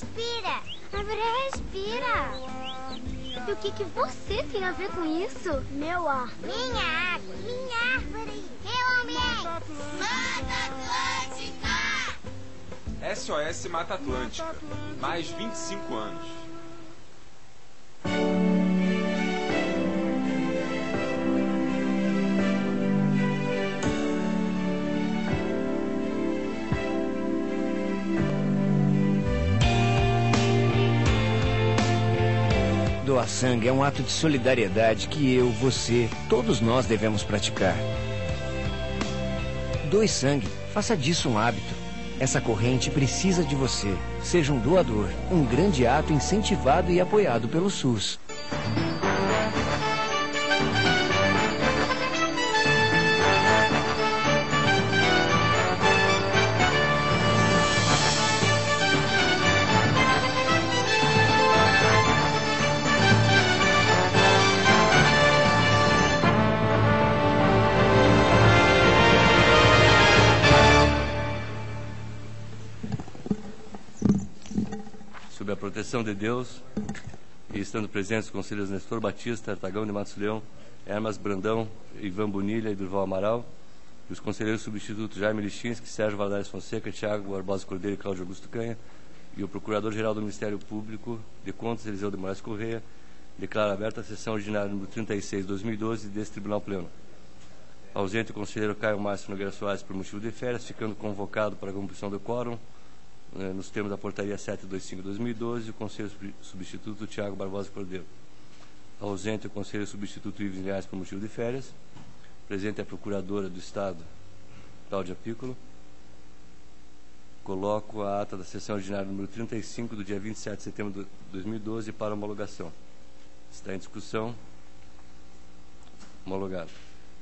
Respira. Árvore, respira. E o que você tem a ver com isso? Meu ar. Minha água. Minha árvore. Meu ambiente. Mata Atlântica. SOS Mata Atlântica. Mais 25 anos. Doar sangue é um ato de solidariedade que eu, você, todos nós devemos praticar. Doe sangue, faça disso um hábito. Essa corrente precisa de você. Seja um doador. Um grande ato incentivado e apoiado pelo SUS. Sob a proteção de Deus e estando presentes os conselheiros Nestor Batista, Artagão de Matos Leão, Hermas Brandão, Ivan Bonilha e Durval Amaral, e os conselheiros substitutos Jaime Lichinsky, Sérgio Valadares Fonseca, Tiago Barbosa Cordeiro e Cláudio Augusto Canha, e o Procurador-Geral do Ministério Público de Contas, Eliseu de Moraes Correia, declara aberta a sessão ordinária número 36/2012 deste Tribunal Pleno. Ausente o conselheiro Caio Márcio Nogueira Soares por motivo de férias, ficando convocado para a composição do quórum, nos termos da portaria 725/2012, o conselheiro substituto Tiago Barbosa Cordeiro. Ausente o conselheiro substituto Ives Linhares por motivo de férias. Presente a procuradora do Estado, Cláudia Piccolo. Coloco a ata da sessão ordinária número 35 do dia 27 de setembro de 2012 para homologação. Está em discussão. Homologado.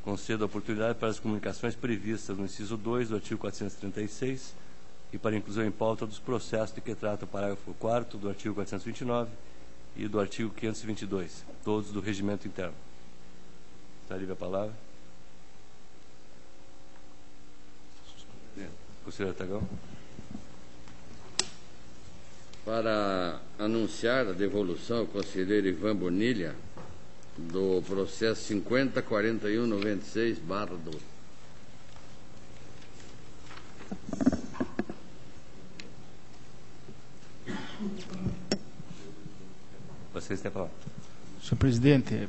Concedo a oportunidade para as comunicações previstas no inciso 2 do artigo 436 e para inclusão em pauta dos processos de que trata o parágrafo 4º do artigo 429 e do artigo 522, todos do regimento interno. Está livre a palavra. Conselheiro Artagão. Para anunciar a devolução ao conselheiro Ivan Bonilha do processo 504196/12. Vocês têm a palavra. Senhor presidente,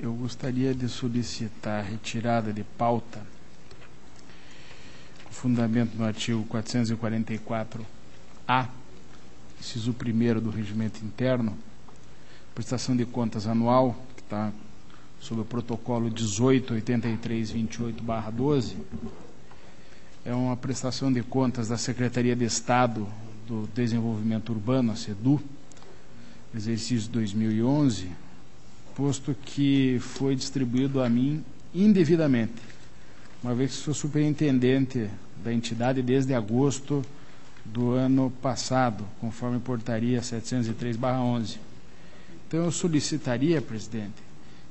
eu gostaria de solicitar a retirada de pauta, com fundamento no artigo 444-A, inciso 1º do regimento interno, prestação de contas anual, que está sob o protocolo 1883/28/12, é uma prestação de contas da Secretaria de Estado do Desenvolvimento Urbano, a SEDU, exercício 2011, posto que foi distribuído a mim indevidamente, uma vez que sou superintendente da entidade desde agosto do ano passado, conforme portaria 703/11. Então eu solicitaria, presidente,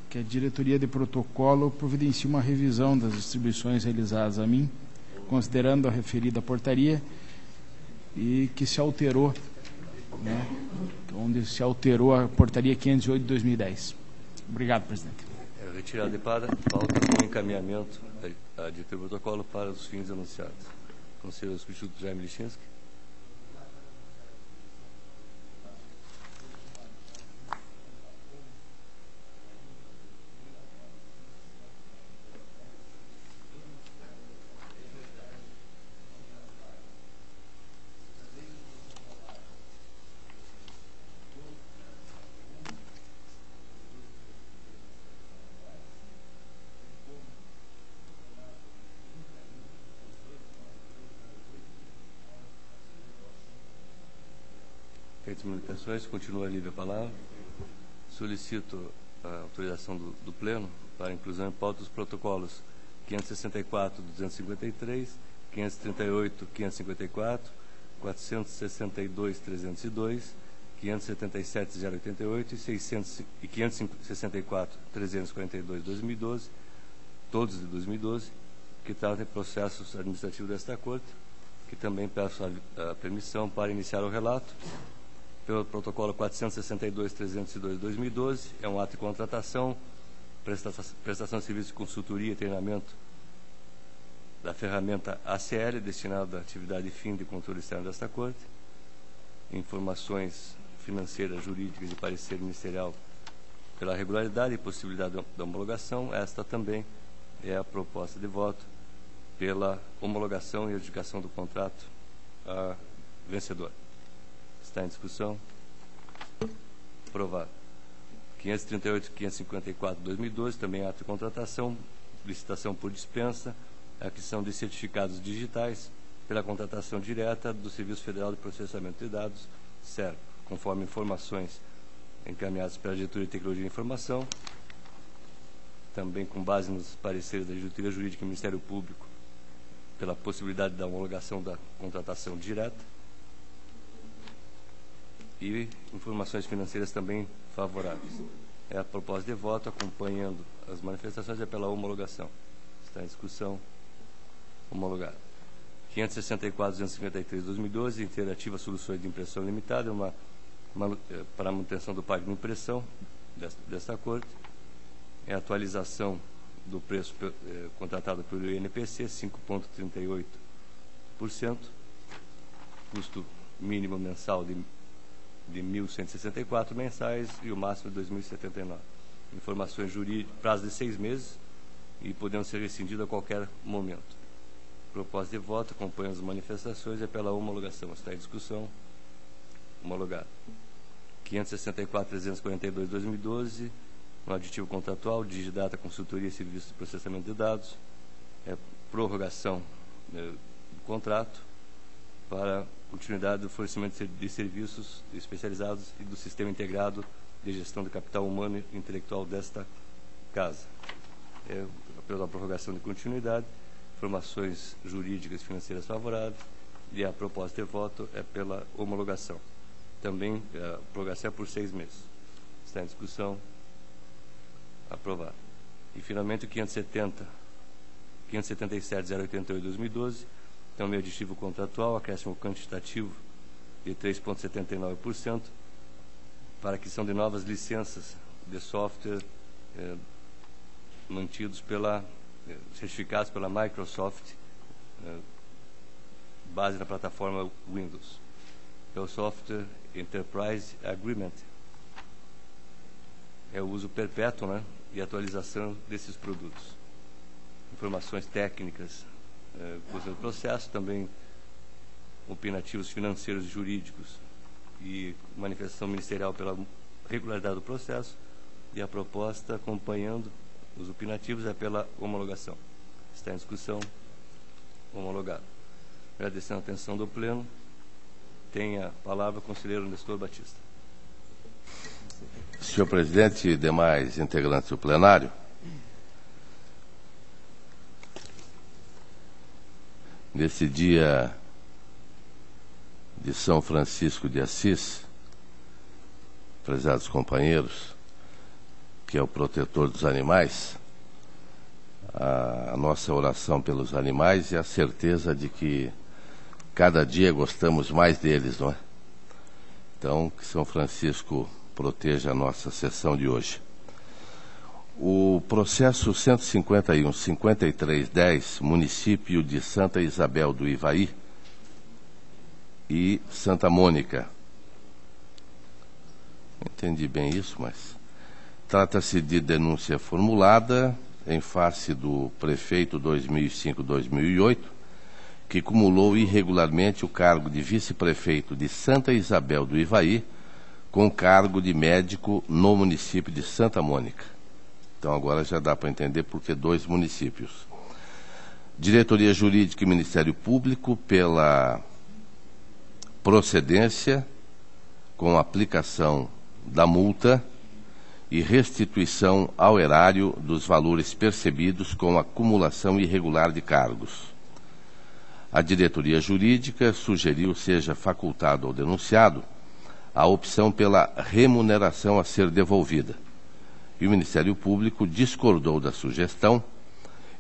que a diretoria de protocolo providencie uma revisão das distribuições realizadas a mim, considerando a referida portaria e que se alterou, né, onde se alterou a portaria 508 de 2010. Obrigado, presidente. Retirada de pauta com encaminhamento de protocolo para os fins anunciados. Conselheiro substituto Jaime Lichinsky. Feitas as comunicações, continua livre a palavra. Solicito a autorização do Pleno para inclusão em pauta dos protocolos 564/253, 538/554, 462/302, 577/088 e 564/342/2012, todos de 2012, que tratam de processos administrativos desta Corte, que também peço a permissão para iniciar o relato pelo protocolo 462-302/2012, é um ato de contratação, prestação de serviço de consultoria e treinamento da ferramenta ACL, destinada à atividade fim de controle externo desta Corte, informações financeiras, jurídicas e parecer ministerial pela regularidade e possibilidade da homologação. Esta também é a proposta de voto pela homologação e adjudicação do contrato a vencedor. Está em discussão. Aprovado. 538 e 554 de 2012, também ato de contratação, licitação por dispensa, aquisição de certificados digitais pela contratação direta do Serviço Federal de Processamento de Dados, SERP, conforme informações encaminhadas pela Diretoria de Tecnologia e Informação, também com base nos pareceres da Diretoria Jurídica e Ministério Público, pela possibilidade da homologação da contratação direta, e informações financeiras também favoráveis. É a proposta de voto, acompanhando as manifestações, é pela homologação. Está em discussão. Homologado. 564-253 de 2012, Interativa Soluções de Impressão Limitada, para a manutenção do pago de impressão desta Corte. É a atualização do preço contratado pelo INPC, 5,38%, custo mínimo mensal de 1.164 mensais e o máximo de 2.079. Informações jurídicas, prazo de 6 meses e podendo ser rescindido a qualquer momento. Proposta de voto, acompanhando as manifestações, é pela homologação. Está em discussão. Homologado. 564-342 de 2012, no aditivo contratual, Digidata Consultoria e Serviços de Processamento de Dados, é prorrogação do contrato para continuidade do fornecimento de serviços especializados e do sistema integrado de gestão do capital humano e intelectual desta casa. É pela prorrogação de continuidade, informações jurídicas e financeiras favoráveis, e a proposta de voto é pela homologação. Também a prorrogação é por 6 meses. Está em discussão. Aprovado. E, finalmente, o 577-088 de 2012, também aditivo contratual, acréscimo quantitativo de 3,79%, para aquisição de novas licenças de software mantidos certificados pela Microsoft, base na plataforma Windows. É o Software Enterprise Agreement. É o uso perpétuo, né, e atualização desses produtos. Informações técnicas do processo, também opinativos financeiros e jurídicos e manifestação ministerial pela regularidade do processo, e a proposta, acompanhando os opinativos, é pela homologação. Está em discussão. Homologado. Agradecendo a atenção do Pleno, tem a palavra o conselheiro Nestor Batista. Senhor presidente e demais integrantes do plenário, nesse dia de São Francisco de Assis, prezados companheiros, que é o protetor dos animais, a nossa oração pelos animais e a certeza de que cada dia gostamos mais deles, não é? Então, que São Francisco proteja a nossa sessão de hoje. O processo 151-5310, município de Santa Isabel do Ivaí e Santa Mônica. Não entendi bem isso, mas trata-se de denúncia formulada em face do prefeito 2005-2008, que cumulou irregularmente o cargo de vice-prefeito de Santa Isabel do Ivaí com o cargo de médico no município de Santa Mônica. Então agora já dá para entender por que 2 municípios. Diretoria Jurídica e Ministério Público, pela procedência com aplicação da multa e restituição ao erário dos valores percebidos com acumulação irregular de cargos. A diretoria jurídica sugeriu seja facultado ao denunciado a opção pela remuneração a ser devolvida. E o Ministério Público discordou da sugestão,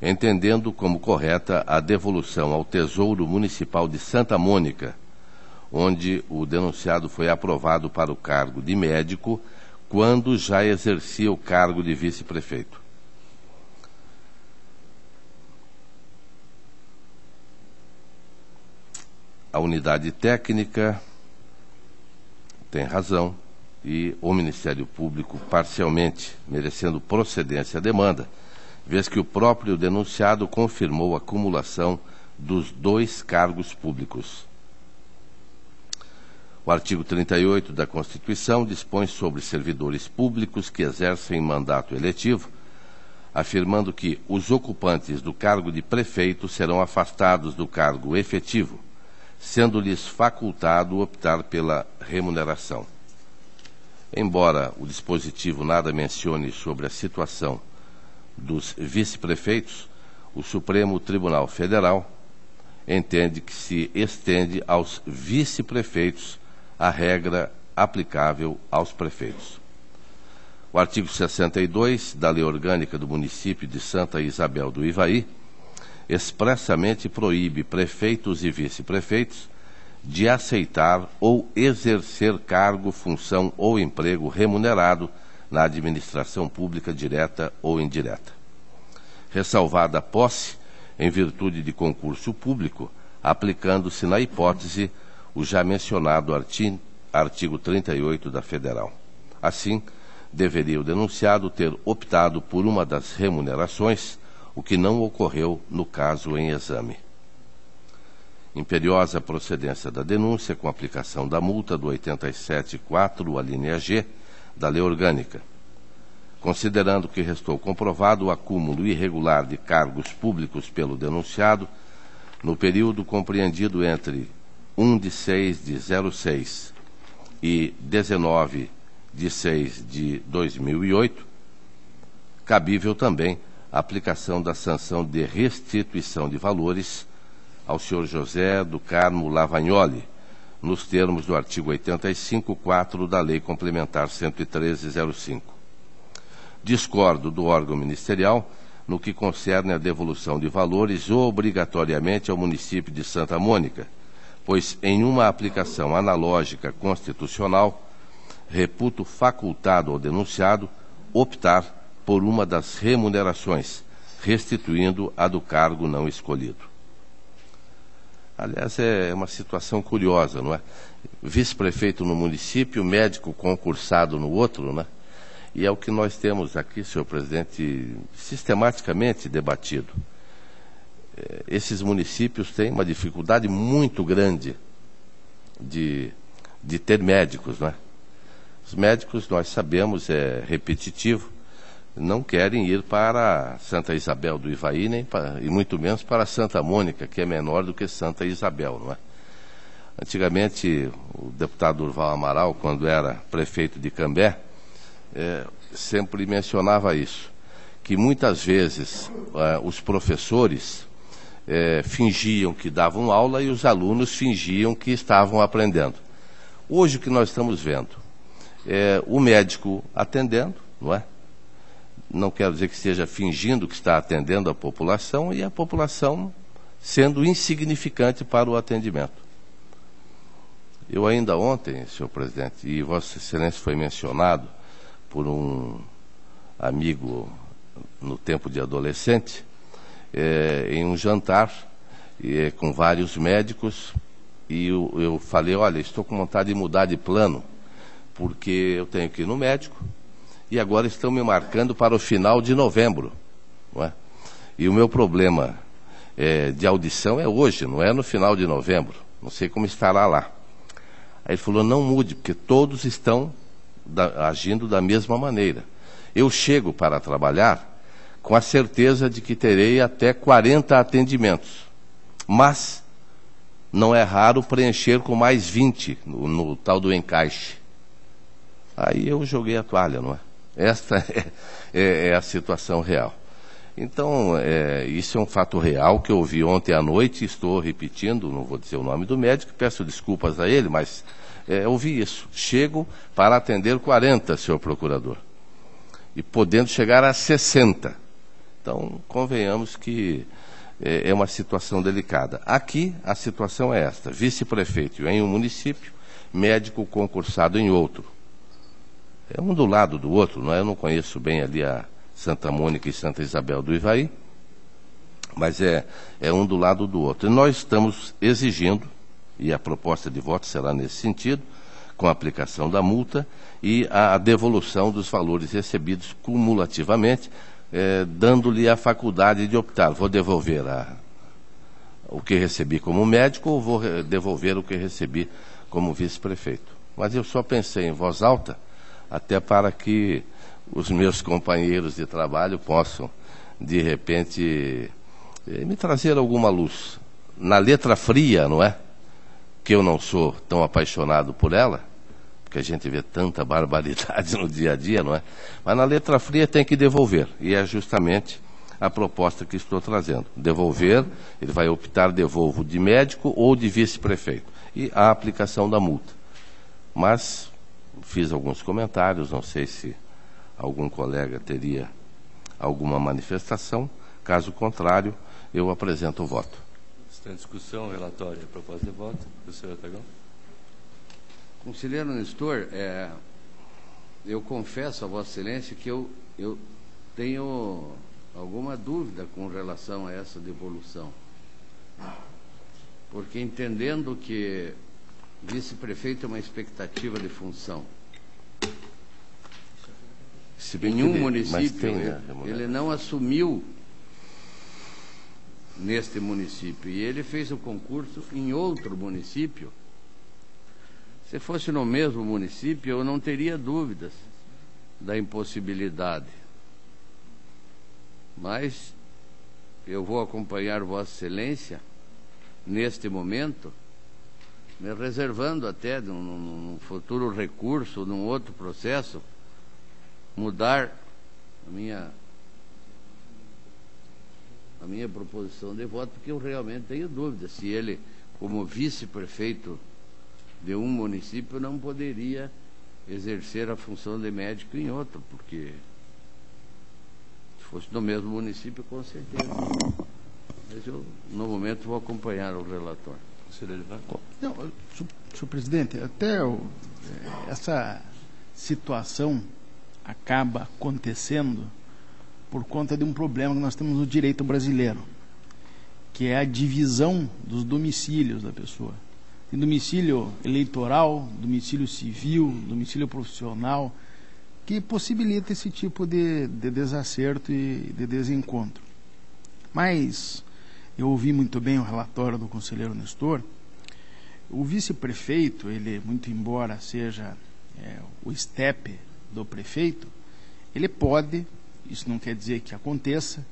entendendo como correta a devolução ao Tesouro Municipal de Santa Mônica onde o denunciado foi aprovado para o cargo de médico quando já exercia o cargo de vice-prefeito. A unidade técnica tem razão e o Ministério Público parcialmente, merecendo procedência à demanda, vez que o próprio denunciado confirmou a acumulação dos 2 cargos públicos. O artigo 38 da Constituição dispõe sobre servidores públicos que exercem mandato eletivo, afirmando que os ocupantes do cargo de prefeito serão afastados do cargo efetivo, sendo-lhes facultado optar pela remuneração. Embora o dispositivo nada mencione sobre a situação dos vice-prefeitos, o Supremo Tribunal Federal entende que se estende aos vice-prefeitos a regra aplicável aos prefeitos. O artigo 62 da Lei Orgânica do Município de Santa Isabel do Ivaí expressamente proíbe prefeitos e vice-prefeitos de aceitar ou exercer cargo, função ou emprego remunerado na administração pública direta ou indireta. Ressalvada a posse, em virtude de concurso público, aplicando-se na hipótese o já mencionado artigo 38 da Federal. Assim, deveria o denunciado ter optado por uma das remunerações, o que não ocorreu no caso em exame. Imperiosa procedência da denúncia com aplicação da multa do 87.4, a linha G, da Lei Orgânica. Considerando que restou comprovado o acúmulo irregular de cargos públicos pelo denunciado no período compreendido entre 1/6/06 e 19/6/2008, cabível também a aplicação da sanção de restituição de valores ao senhor José do Carmo Lavagnoli, nos termos do artigo 85.4 da Lei Complementar 113/05. Discordo do órgão ministerial no que concerne a devolução de valores obrigatoriamente ao município de Santa Mônica, pois em uma aplicação analógica constitucional, reputo facultado ao denunciado optar por uma das remunerações, restituindo a do cargo não escolhido. Aliás, é uma situação curiosa, não é? Vice-prefeito no município, médico concursado no outro, né? E é o que nós temos aqui, senhor presidente, sistematicamente debatido. Esses municípios têm uma dificuldade muito grande de ter médicos, não é? Os médicos, nós sabemos, é repetitivo, não querem ir para Santa Isabel do Ivaí, e muito menos para Santa Mônica, que é menor do que Santa Isabel, não é? Antigamente, o deputado Durval Amaral, quando era prefeito de Cambé, sempre mencionava isso, que muitas vezes os professores fingiam que davam aula e os alunos fingiam que estavam aprendendo. Hoje o que nós estamos vendo é o médico atendendo, não é? Não quero dizer que esteja fingindo que está atendendo a população e a população sendo insignificante para o atendimento. Eu ainda ontem, senhor presidente, e Vossa Excelência foi mencionado por um amigo no tempo de adolescente, em um jantar com vários médicos, e eu falei, olha, estou com vontade de mudar de plano, porque eu tenho que ir no médico, e agora estão me marcando para o final de novembro, não é? E o meu problema de audição é hoje, não é no final de novembro, não sei como estará lá. Aí ele falou, não mude, porque todos estão agindo da mesma maneira. Eu chego para trabalhar com a certeza de que terei até 40 atendimentos, mas não é raro preencher com mais 20 no tal do encaixe. Aí eu joguei a toalha, não é? Esta é a situação real. Então, isso é um fato real que eu ouvi ontem à noite, estou repetindo, não vou dizer o nome do médico, peço desculpas a ele, mas ouvi isso. Chego para atender 40, senhor procurador, e podendo chegar a 60. Então, convenhamos que é uma situação delicada. Aqui, a situação é esta: vice-prefeito em um município, médico concursado em outro. É um do lado do outro, não é? Eu não conheço bem ali a Santa Mônica e Santa Isabel do Ivaí, mas é um do lado do outro. E nós estamos exigindo, e a proposta de voto será nesse sentido, com a aplicação da multa e a devolução dos valores recebidos cumulativamente, dando-lhe a faculdade de optar: vou devolver o que recebi como médico ou vou devolver o que recebi como vice-prefeito. Mas eu só pensei em voz alta, até para que os meus companheiros de trabalho possam, de repente, me trazer alguma luz. Na letra fria, não é? Que eu não sou tão apaixonado por ela, porque a gente vê tanta barbaridade no dia a dia, não é? Mas na letra fria tem que devolver, e é justamente a proposta que estou trazendo. Devolver, ele vai optar: devolvo de médico ou de vice-prefeito, e a aplicação da multa. Mas fiz alguns comentários, não sei se algum colega teria alguma manifestação. Caso contrário, eu apresento o voto. Está em discussão o relatório e a proposta de voto. Professor Artagão. Conselheiro Nestor, eu confesso a Vossa Excelência que eu tenho alguma dúvida com relação a essa devolução. Porque, entendendo que vice-prefeito é uma expectativa de função, em um município, ele não assumiu neste município, e ele fez o concurso em outro município. Se fosse no mesmo município, eu não teria dúvidas da impossibilidade. Mas eu vou acompanhar Vossa Excelência neste momento, me reservando até, num futuro recurso, num outro processo, mudar a minha proposição de voto, porque eu realmente tenho dúvida se ele, como vice-prefeito de um município, não poderia exercer a função de médico em outro, porque se fosse no mesmo município, com certeza. Mas eu, no momento, vou acompanhar o relatório. Não, senhor presidente, até essa situação acaba acontecendo por conta de um problema que nós temos no direito brasileiro, que é a divisão dos domicílios da pessoa. Tem domicílio eleitoral, domicílio civil, domicílio profissional, que possibilita esse tipo de desacerto e de desencontro. Mas eu ouvi muito bem o relatório do conselheiro Nestor. O vice-prefeito, ele, muito embora seja o estepe do prefeito, ele pode, isso não quer dizer que aconteça,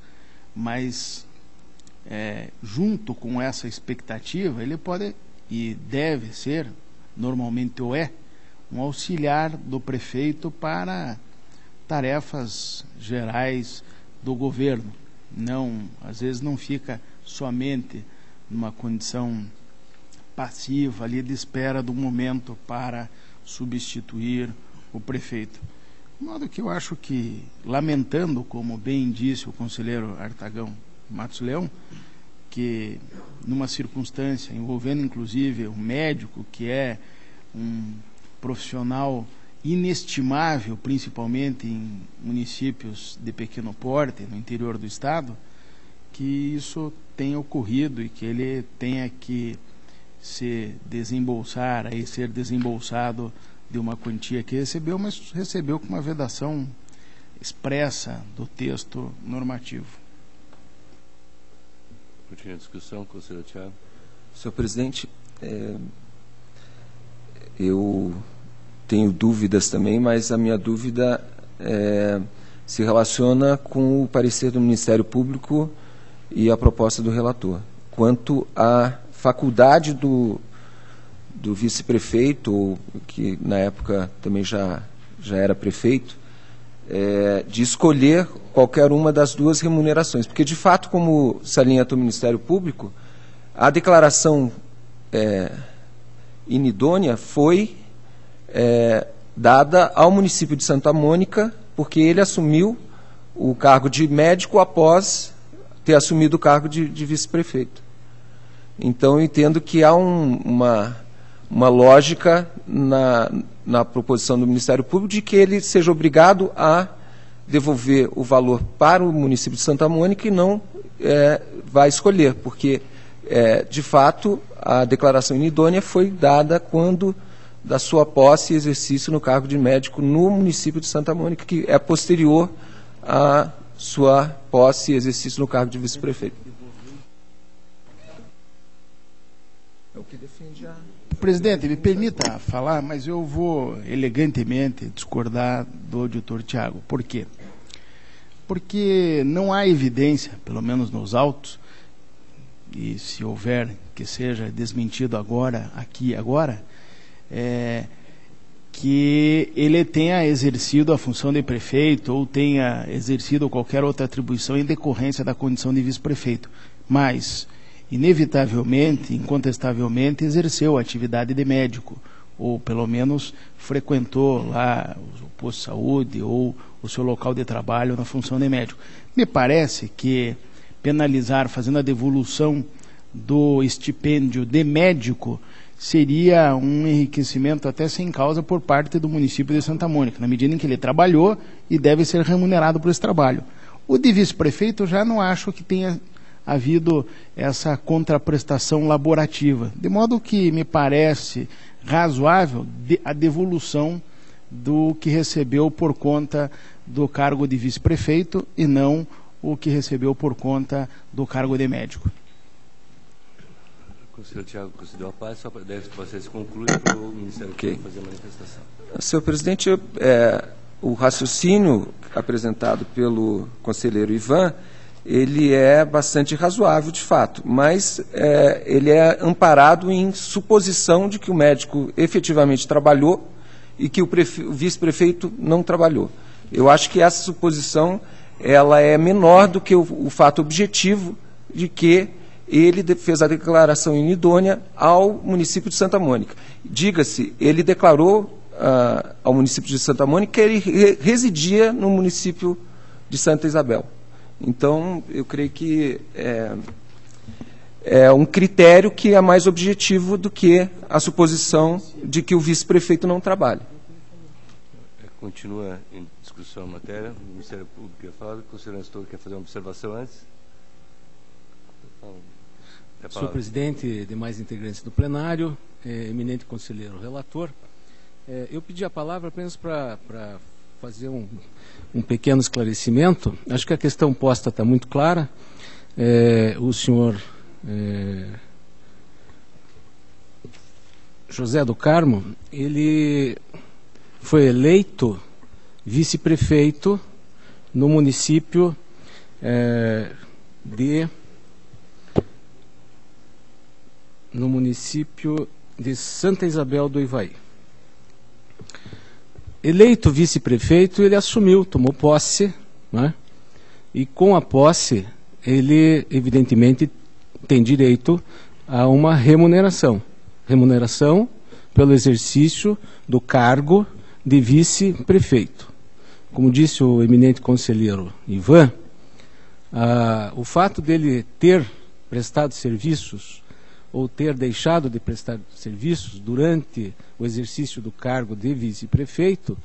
mas junto com essa expectativa, ele pode e deve ser, normalmente um auxiliar do prefeito para tarefas gerais do governo. Não, às vezes não fica somente numa condição passiva ali de espera do momento para substituir o prefeito. De modo que eu acho que, lamentando, como bem disse o conselheiro Artagão Matos Leão, que numa circunstância envolvendo inclusive um médico, que é um profissional inestimável, principalmente em municípios de pequeno porte, no interior do estado, que isso tenha ocorrido e que ele tenha que ser desembolsado de uma quantia que recebeu, mas recebeu com uma vedação expressa do texto normativo. Continua a discussão, conselheiro Thiago. Senhor presidente, eu tenho dúvidas também, mas a minha dúvida se relaciona com o parecer do Ministério Público e a proposta do relator. Quanto à faculdade do vice-prefeito, que na época também já era prefeito, de escolher qualquer uma das duas remunerações. Porque, de fato, como salienta o Ministério Público, a declaração inidônea foi dada ao município de Santa Mônica, porque ele assumiu o cargo de médico após ter assumido o cargo de vice-prefeito. Então, eu entendo que há uma lógica na proposição do Ministério Público de que ele seja obrigado a devolver o valor para o município de Santa Mônica e não vai escolher, porque, de fato, a declaração inidônea foi dada quando da sua posse e exercício no cargo de médico no município de Santa Mônica, que é posterior à sua posse e exercício no cargo de vice-prefeito. É o que defende a... Presidente, me permita falar, mas eu vou elegantemente discordar do auditor Tiago. Por quê? Porque não há evidência, pelo menos nos autos, e se houver que seja desmentido agora, aqui e agora, que ele tenha exercido a função de prefeito ou tenha exercido qualquer outra atribuição em decorrência da condição de vice-prefeito. Mas, inevitavelmente, incontestavelmente, exerceu a atividade de médico, ou pelo menos frequentou lá o posto de saúde ou o seu local de trabalho na função de médico. Me parece que penalizar, fazendo a devolução do estipêndio de médico, seria um enriquecimento até sem causa por parte do município de Santa Mônica, na medida em que ele trabalhou e deve ser remunerado por esse trabalho. O de vice-prefeito eu já não acho que tenha havido essa contraprestação laborativa, de modo que me parece razoável a devolução do que recebeu por conta do cargo de vice-prefeito e não o que recebeu por conta do cargo de médico. O conselheiro Tiago concedeu a paz, só deve você se concluir para o Ministério Público fazer a manifestação. Senhor presidente, o raciocínio apresentado pelo conselheiro Ivan, ele é bastante razoável, de fato, mas ele é amparado em suposição de que o médico efetivamente trabalhou e que o vice-prefeito não trabalhou. Eu acho que essa suposição ela é menor do que o fato objetivo de que ele fez a declaração inidônea ao município de Santa Mônica. Diga-se, ele declarou ao município de Santa Mônica que ele residia no município de Santa Isabel. Então, eu creio que é um critério que é mais objetivo do que a suposição de que o vice-prefeito não trabalha. Continua em discussão a matéria. O Ministério Público quer falar. O conselheiro Nestor quer fazer uma observação antes? Senhor presidente, demais integrantes do plenário, eminente conselheiro relator, eu pedi a palavra apenas para fazer um pequeno esclarecimento. Acho que a questão posta está muito clara. O senhor José do Carmo, ele foi eleito vice-prefeito no município de Santa Isabel do Ivaí. Eleito vice-prefeito, ele assumiu, tomou posse, né? E com a posse, ele evidentemente tem direito a uma remuneração. Remuneração pelo exercício do cargo de vice-prefeito. Como disse o eminente conselheiro Ivan, o fato dele ter prestado serviços ou ter deixado de prestar serviços durante o exercício do cargo de vice-prefeito,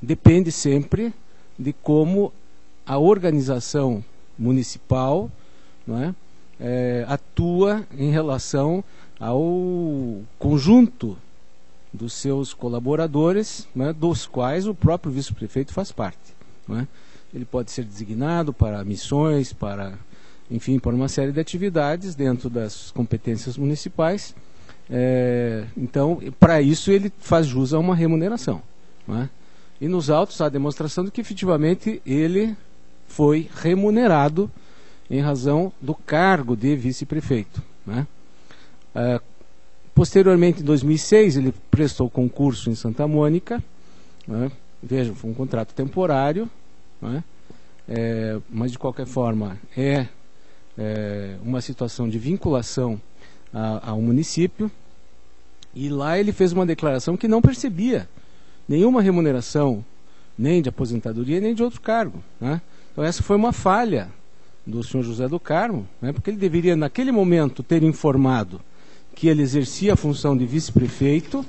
depende sempre de como a organização municipal, não é, atua em relação ao conjunto dos seus colaboradores, não é, dos quais o próprio vice-prefeito faz parte. Não é? Ele pode ser designado para missões, enfim, para uma série de atividades dentro das competências municipais. Então, para isso ele faz jus a uma remuneração. Não é? E nos autos há a demonstração de que efetivamente ele foi remunerado em razão do cargo de vice-prefeito. Não é? Posteriormente, em 2006, ele prestou concurso em Santa Mônica. Não é? Veja, foi um contrato temporário, não é? Mas de qualquer forma uma situação de vinculação ao município, e lá ele fez uma declaração que não percebia nenhuma remuneração, nem de aposentadoria, nem de outro cargo, né? Então essa foi uma falha do senhor José do Carmo, né, porque ele deveria, naquele momento, ter informado que ele exercia a função de vice-prefeito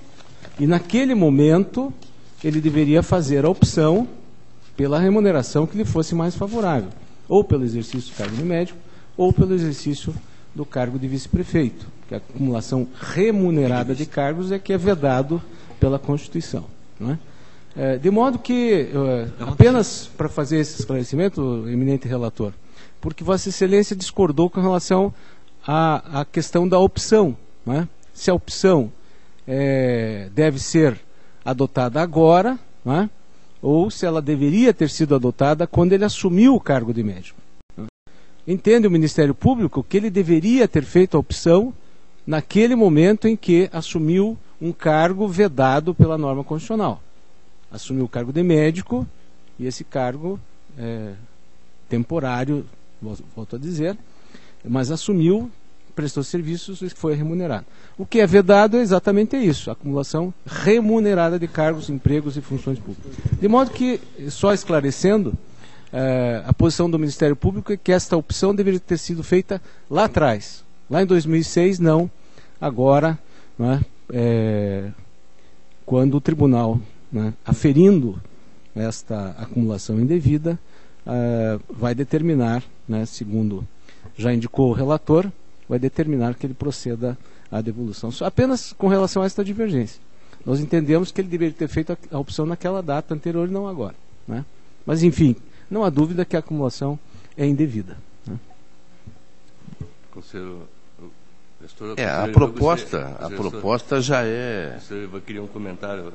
e, naquele momento, ele deveria fazer a opção pela remuneração que lhe fosse mais favorável, ou pelo exercício do cargo de médico, ou pelo exercício do cargo de vice-prefeito, que a acumulação remunerada de cargos é que é vedado pela Constituição. Não é? De modo que, apenas para fazer esse esclarecimento, eminente relator, porque Vossa Excelência discordou com relação à questão da opção. Não é? Se a opção deve ser adotada agora, não é? Ou se ela deveria ter sido adotada quando ele assumiu o cargo de médico. Entende o Ministério Público que ele deveria ter feito a opção naquele momento em que assumiu um cargo vedado pela norma constitucional. Assumiu o cargo de médico e esse cargo temporário, volto a dizer, mas assumiu, prestou serviços e foi remunerado. O que é vedado é exatamente isso, a acumulação remunerada de cargos, empregos e funções públicas. De modo que, só esclarecendo, a posição do Ministério Público é que esta opção deveria ter sido feita lá atrás. Lá em 2006, não. Agora, não é, quando o tribunal, né, aferindo esta acumulação indevida, vai determinar, né, segundo já indicou o relator, vai determinar que ele proceda à devolução. Apenas com relação a esta divergência. Nós entendemos que ele deveria ter feito a opção naquela data anterior e não agora. Né? Mas, enfim, não há dúvida que a acumulação é indevida. Né? Conselheiro, a proposta já é... Você queria um comentário?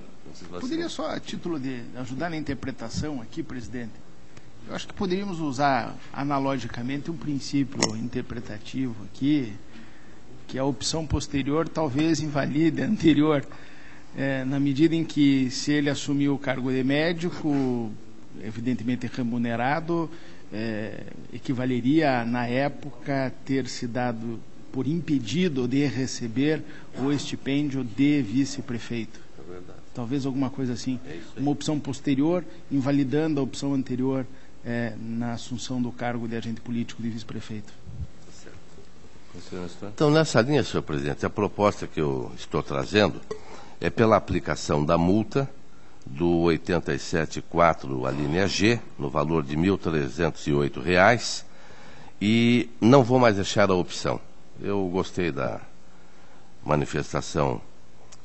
Poderia só, a título de ajudar na interpretação aqui, presidente, eu acho que poderíamos usar analogicamente um princípio interpretativo aqui, que a opção posterior talvez invalide a anterior, na medida em que, se ele assumiu o cargo de médico, evidentemente remunerado, equivaleria, na época, ter se dado por impedido de receber o estipêndio de vice-prefeito. Talvez alguma coisa assim. Uma opção posterior invalidando a opção anterior na assunção do cargo de agente político de vice-prefeito. Então, nessa linha, senhor presidente, a proposta que eu estou trazendo é pela aplicação da multa do 87.4, a linha G, no valor de R$ 1.308, e não vou mais deixar a opção. Eu gostei da manifestação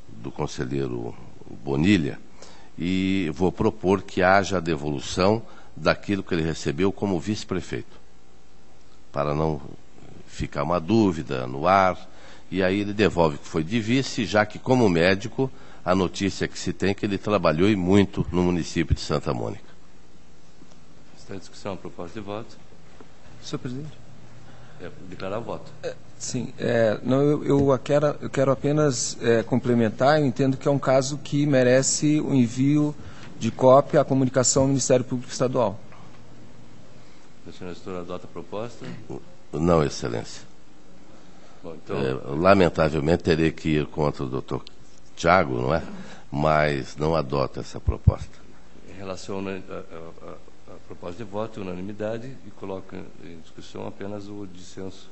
do conselheiro Bonilha e vou propor que haja a devolução daquilo que ele recebeu como vice-prefeito, para não ficar uma dúvida no ar, e aí ele devolve o que foi de vice, já que, como médico, a notícia que se tem é que ele trabalhou e muito no município de Santa Mônica. Está em discussão a proposta de voto. Senhor presidente. Declarar o voto. Sim, não, eu quero apenas complementar. Eu entendo que é um caso que merece o envio de cópia à comunicação ao Ministério Público Estadual. O senhor gestor adota a proposta? Não, Excelência. Bom, então... lamentavelmente terei que ir contra o doutor Tiago, não é? Mas não adota essa proposta. Em relação à proposta de voto, unanimidade, e coloco em discussão apenas o dissenso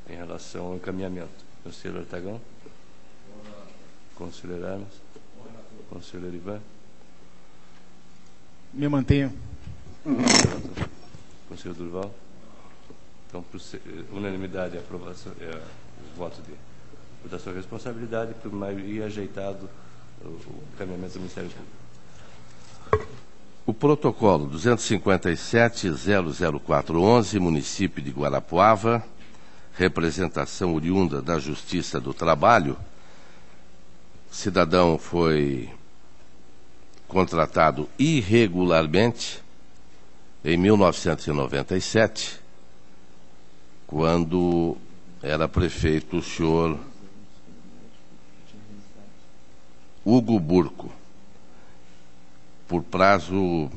em relação ao encaminhamento. Conselheiro Artagão? Conselheiro Hermes? Conselheiro Ivan? Me mantenho. Conselheiro Durval? Então, unanimidade, aprovação, os votos da sua responsabilidade, por maioria ajeitado o encaminhamento do Ministério Público. O protocolo 257-00411, município de Guarapuava, representação oriunda da Justiça do Trabalho. O cidadão foi contratado irregularmente em 1997, quando era prefeito o senhor Hugo Burco, por prazo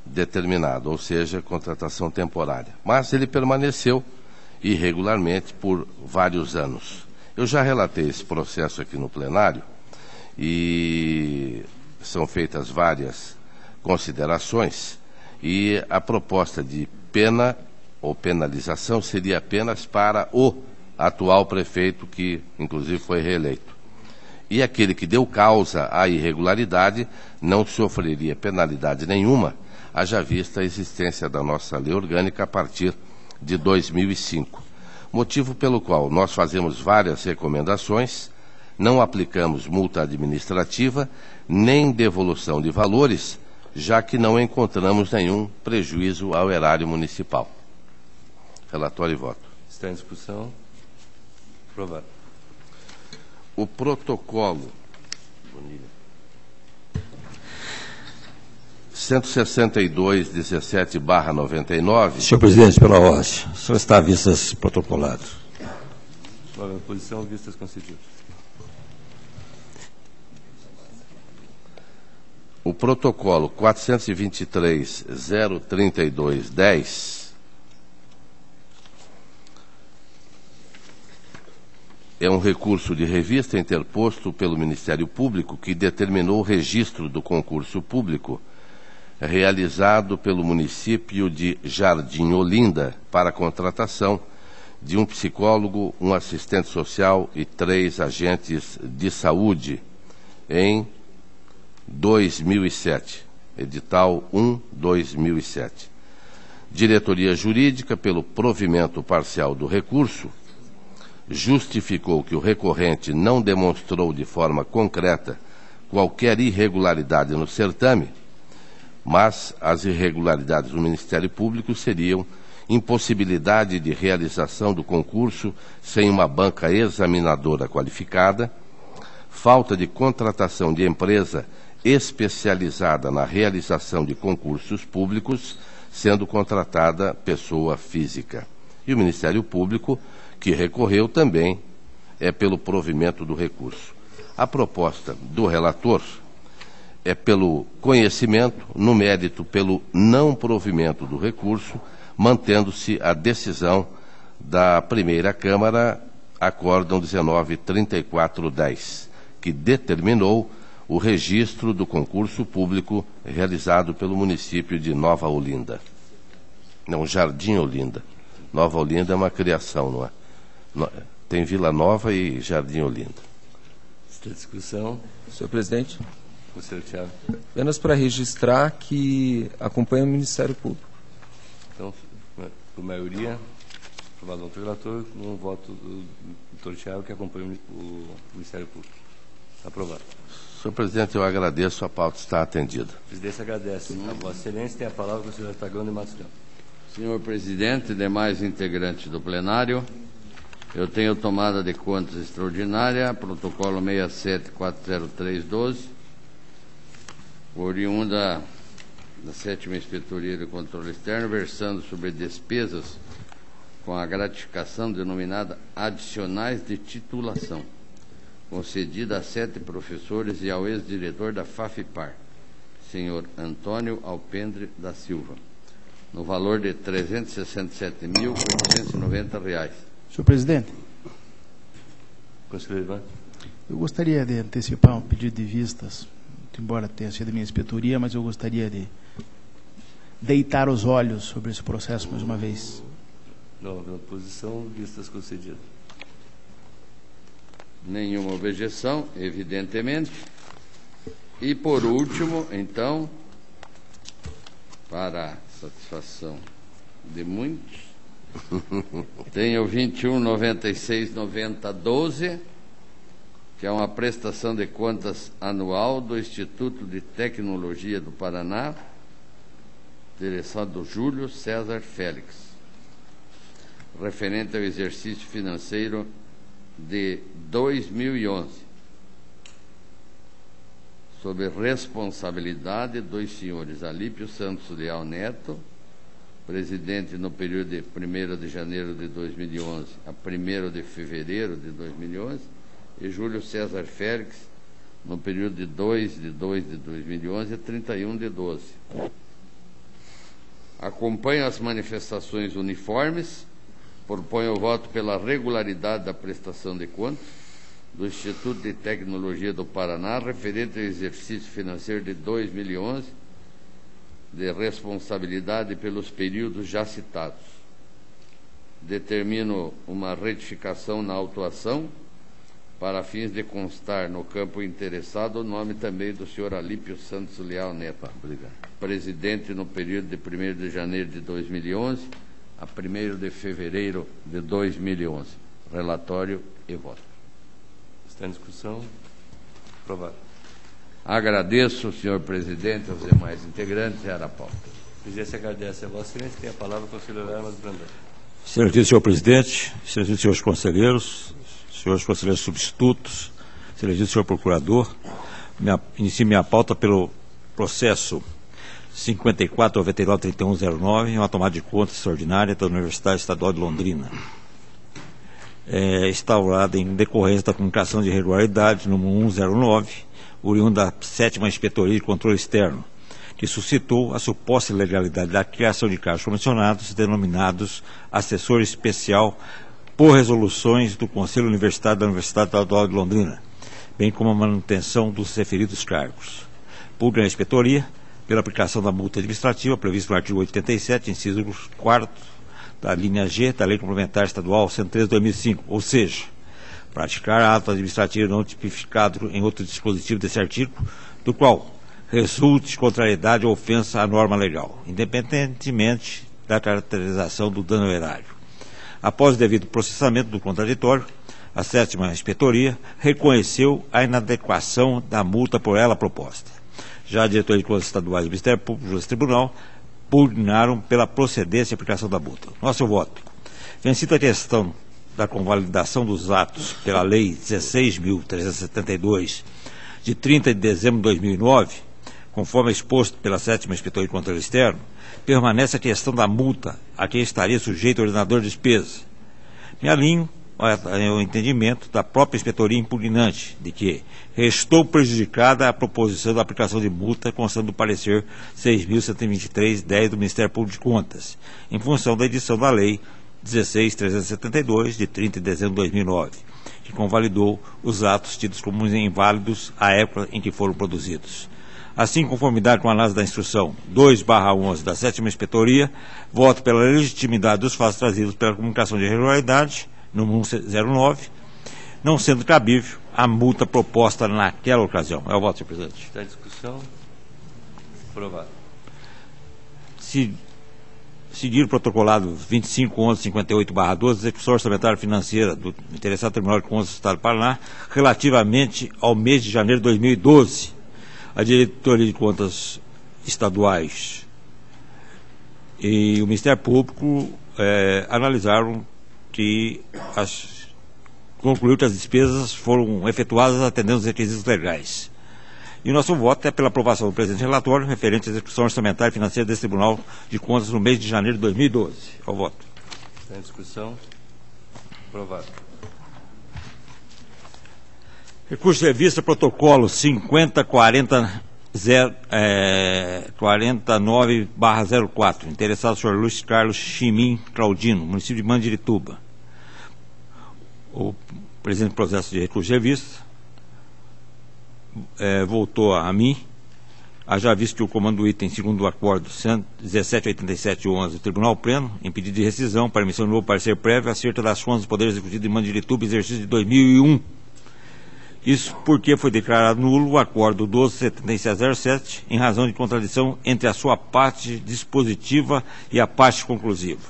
determinado, ou seja, contratação temporária. Mas ele permaneceu irregularmente por vários anos. Eu já relatei esse processo aqui no plenário e são feitas várias considerações, e a proposta de pena ou penalização seria apenas para o atual prefeito, que inclusive foi reeleito. E aquele que deu causa à irregularidade não sofreria penalidade nenhuma, haja vista a existência da nossa lei orgânica a partir de 2005. Motivo pelo qual nós fazemos várias recomendações, não aplicamos multa administrativa, nem devolução de valores, já que não encontramos nenhum prejuízo ao erário municipal. Relatório e voto. Está em discussão. Aprovado. O protocolo 162/17/99. Senhor presidente, pela ordem, o senhor está a vistas protocolados. Nova posição, vistas concedidas. O protocolo 423/032/10 é um recurso de revista interposto pelo Ministério Público que determinou o registro do concurso público realizado pelo município de Jardim Olinda para a contratação de um psicólogo, um assistente social e 3 agentes de saúde em 2007, edital 1/2007. Diretoria Jurídica, pelo provimento parcial do recurso, justificou que o recorrente não demonstrou de forma concreta qualquer irregularidade no certame, mas as irregularidades do Ministério Público seriam impossibilidade de realização do concurso sem uma banca examinadora qualificada, falta de contratação de empresa especializada na realização de concursos públicos, sendo contratada pessoa física. E o Ministério Público, que recorreu também, é pelo provimento do recurso. A proposta do relator é pelo conhecimento, no mérito pelo não provimento do recurso, mantendo-se a decisão da primeira Câmara, Acórdão 193410, que determinou o registro do concurso público realizado pelo município de Nova Olinda. Não, Jardim Olinda. Nova Olinda é uma criação, não é? Tem Vila Nova e Jardim Olinda. Esta discussão. Senhor presidente, Conselheiro Thiago. apenas para registrar que acompanha o Ministério Público. Então, por maioria, aprovado pelo relator, com um voto do doutor Thiago, que acompanha o Ministério Público. Aprovado. Senhor presidente, eu agradeço, a pauta está atendida. A presidência agradece. A Vossa Excelência tem a palavra o conselheiro Artagão de Matos Leão. Senhor presidente e demais integrantes do plenário, eu tenho tomada de contas extraordinária, protocolo 67-40312, oriunda da 7ª Inspetoria de Controle Externo, versando sobre despesas com a gratificação denominada adicionais de titulação, concedida a 7 professores e ao ex-diretor da FAFIPAR, senhor Antônio Alpendre da Silva, no valor de R$ 367.890. Senhor presidente, Conselheiro Ivan. eu gostaria de antecipar um pedido de vistas, embora tenha sido a minha inspetoria, mas eu gostaria de deitar os olhos sobre esse processo mais uma vez. Nova posição, vistas concedidas. Nenhuma objeção, evidentemente. E, por último, então, para satisfação de muitos, tenho 21.96.90.12, que é uma prestação de contas anual do Instituto de Tecnologia do Paraná, direção do Júlio César Félix, referente ao exercício financeiro de 2011, sob responsabilidade dos senhores Alípio Santos Leal Neto, presidente no período de 1º de janeiro de 2011 a 1º de fevereiro de 2011, e Júlio César Félix, no período de 2 de 2011 a 31 de 12. Acompanho as manifestações uniformes, proponho o voto pela regularidade da prestação de contas do Instituto de Tecnologia do Paraná, referente ao exercício financeiro de 2011, de responsabilidade pelos períodos já citados. determino uma retificação na autuação para fins de constar no campo interessado o nome também do senhor Alípio Santos Leal Neto, presidente no período de 1º de janeiro de 2011 a 1º de fevereiro de 2011. Relatório e voto. Está em discussão. Aprovado. Agradeço, senhor presidente, aos demais integrantes. Era a pauta. A presidência agradece a Vossa Excelência. Tem a palavra o conselheiro Hermas Brandão. Excelentíssimo senhor presidente, excelentíssimos senhores conselheiros, senhores conselheiros substitutos, excelentíssimo senhor procurador, inicio minha pauta pelo processo 5499-3109, uma tomada de conta extraordinária da Universidade Estadual de Londrina. Instaurada em decorrência da comunicação de irregularidade número 109, oriunda da 7ª Inspetoria de Controle Externo, que suscitou a suposta ilegalidade da criação de cargos comissionados denominados assessor especial por resoluções do Conselho Universitário da Universidade Estadual de Londrina, bem como a manutenção dos referidos cargos. Pública na inspetoria, pela aplicação da multa administrativa prevista no artigo 87, inciso 4º, da linha G da Lei Complementar Estadual 113/2005, ou seja, praticar ato administrativo não tipificado em outro dispositivo desse artigo, do qual resulte contrariedade ou ofensa à norma legal, independentemente da caracterização do dano erário. Após o devido processamento do contraditório, a 7ª Inspetoria reconheceu a inadequação da multa por ela proposta. Já a Diretoria de Contas Estaduais do Ministério Público e o Juiz Tribunal pugnaram pela procedência e aplicação da multa. Nosso voto. Vencida a questão da convalidação dos atos pela Lei 16.372, de 30 de dezembro de 2009, conforme exposto pela 7ª Inspetoria de Controle Externo, permanece a questão da multa a que estaria sujeito o ordenador de despesa. Me alinho ao entendimento da própria inspetoria impugnante de que restou prejudicada a proposição da aplicação de multa constando do parecer 6.123/10 do Ministério Público de Contas, em função da edição da Lei 16.372, de 30 de dezembro de 2009, que convalidou os atos tidos como inválidos à época em que foram produzidos. Assim, em conformidade com a análise da instrução 2/11 da 7ª Inspetoria, voto pela legitimidade dos fatos trazidos pela comunicação de irregularidade, número 109, não sendo cabível a multa proposta naquela ocasião. É o voto, senhor presidente. Está em discussão. Aprovado. Seguir o protocolado 25.11.58/12, execução orçamentária financeira do interessado Tribunal de Contas do Estado do Paraná, relativamente ao mês de janeiro de 2012. A Diretoria de Contas Estaduais e o Ministério Público analisaram que concluiu que as despesas foram efetuadas atendendo os requisitos legais. E o nosso voto é pela aprovação do presente relatório referente à execução orçamentária e financeira desse Tribunal de Contas no mês de janeiro de 2012. Ao voto. Está em discussão. Aprovado. Recurso de revista, protocolo 5049/04. Interessado o senhor Luiz Carlos Chimim Claudino, município de Mandirituba. O presidente do processo de recurso de revista voltou a mim, haja visto que o comando do item segundo o acordo 1787-11 do Tribunal Pleno, em pedido de rescisão para emissão de novo parecer prévio acerca das contas do Poder Executivo de Mandirituba, exercício de 2001. Isso porque foi declarado nulo o acordo 127707, em razão de contradição entre a sua parte dispositiva e a parte conclusiva.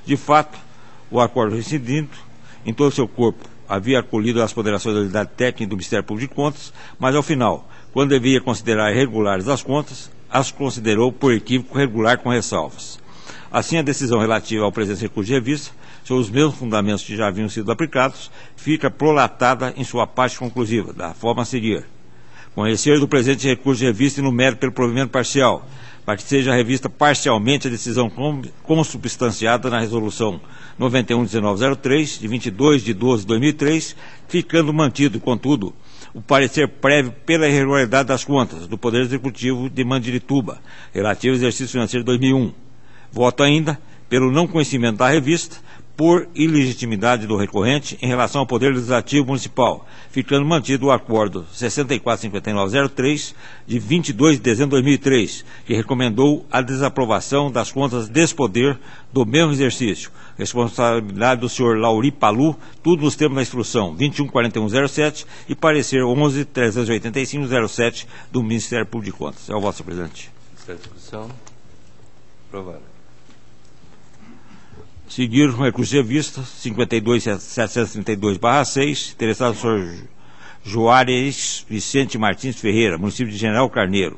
De fato, o acordo rescindido, em todo o seu corpo, havia acolhido as ponderações da unidade técnica do Ministério Público de Contas, mas ao final, quando devia considerar irregulares as contas, as considerou por equívoco regular com ressalvas. Assim, a decisão relativa ao presente recurso de revista, sobre os mesmos fundamentos que já haviam sido aplicados, fica prolatada em sua parte conclusiva, da forma a seguir. Conhecer do presente recurso de revista e no mérito pelo provimento parcial, para que seja revista parcialmente a decisão consubstanciada na resolução 91.1903, de 22 de 12 de 2003, ficando mantido, contudo, o parecer prévio pela irregularidade das contas do Poder Executivo de Mandirituba, relativo ao exercício financeiro de 2001. Voto ainda pelo não conhecimento da revista, por ilegitimidade do recorrente em relação ao Poder Legislativo Municipal, ficando mantido o acordo 645903 de 22 de dezembro de 2003, que recomendou a desaprovação das contas desse poder do mesmo exercício. Responsabilidade do senhor Lauri Palu, tudo nos termos da instrução 214107 e parecer 11.385.07 do Ministério Público de Contas. É o voto, senhor presidente. Esta discussão. Aprovado. Seguir o recurso de vista 52.732/6, interessado o senhor Juarez Vicente Martins Ferreira, município de General Carneiro.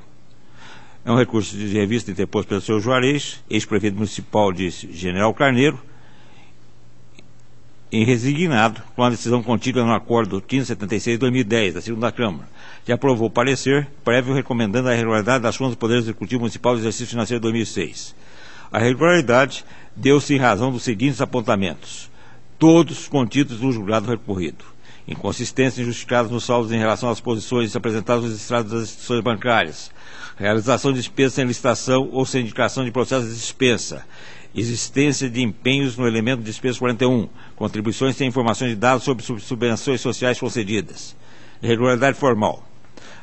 É um recurso de revista interposto pelo senhor Juarez, ex-prefeito municipal de General Carneiro, em resignado com a decisão contida no acordo 1576 de 2010 da segunda Câmara, que aprovou o parecer prévio recomendando a regularidade das contas do Poder Executivo Municipal do exercício financeiro de 2006. A regularidade deu-se em razão dos seguintes apontamentos, todos contidos no julgado recorrido: inconsistências injustificadas nos saldos em relação às posições apresentadas nos extratos das instituições bancárias, realização de despesas sem licitação ou sem indicação de processo de dispensa, existência de empenhos no elemento de despesa 41, contribuições sem informações de dados sobre subvenções sociais concedidas. Irregularidade formal.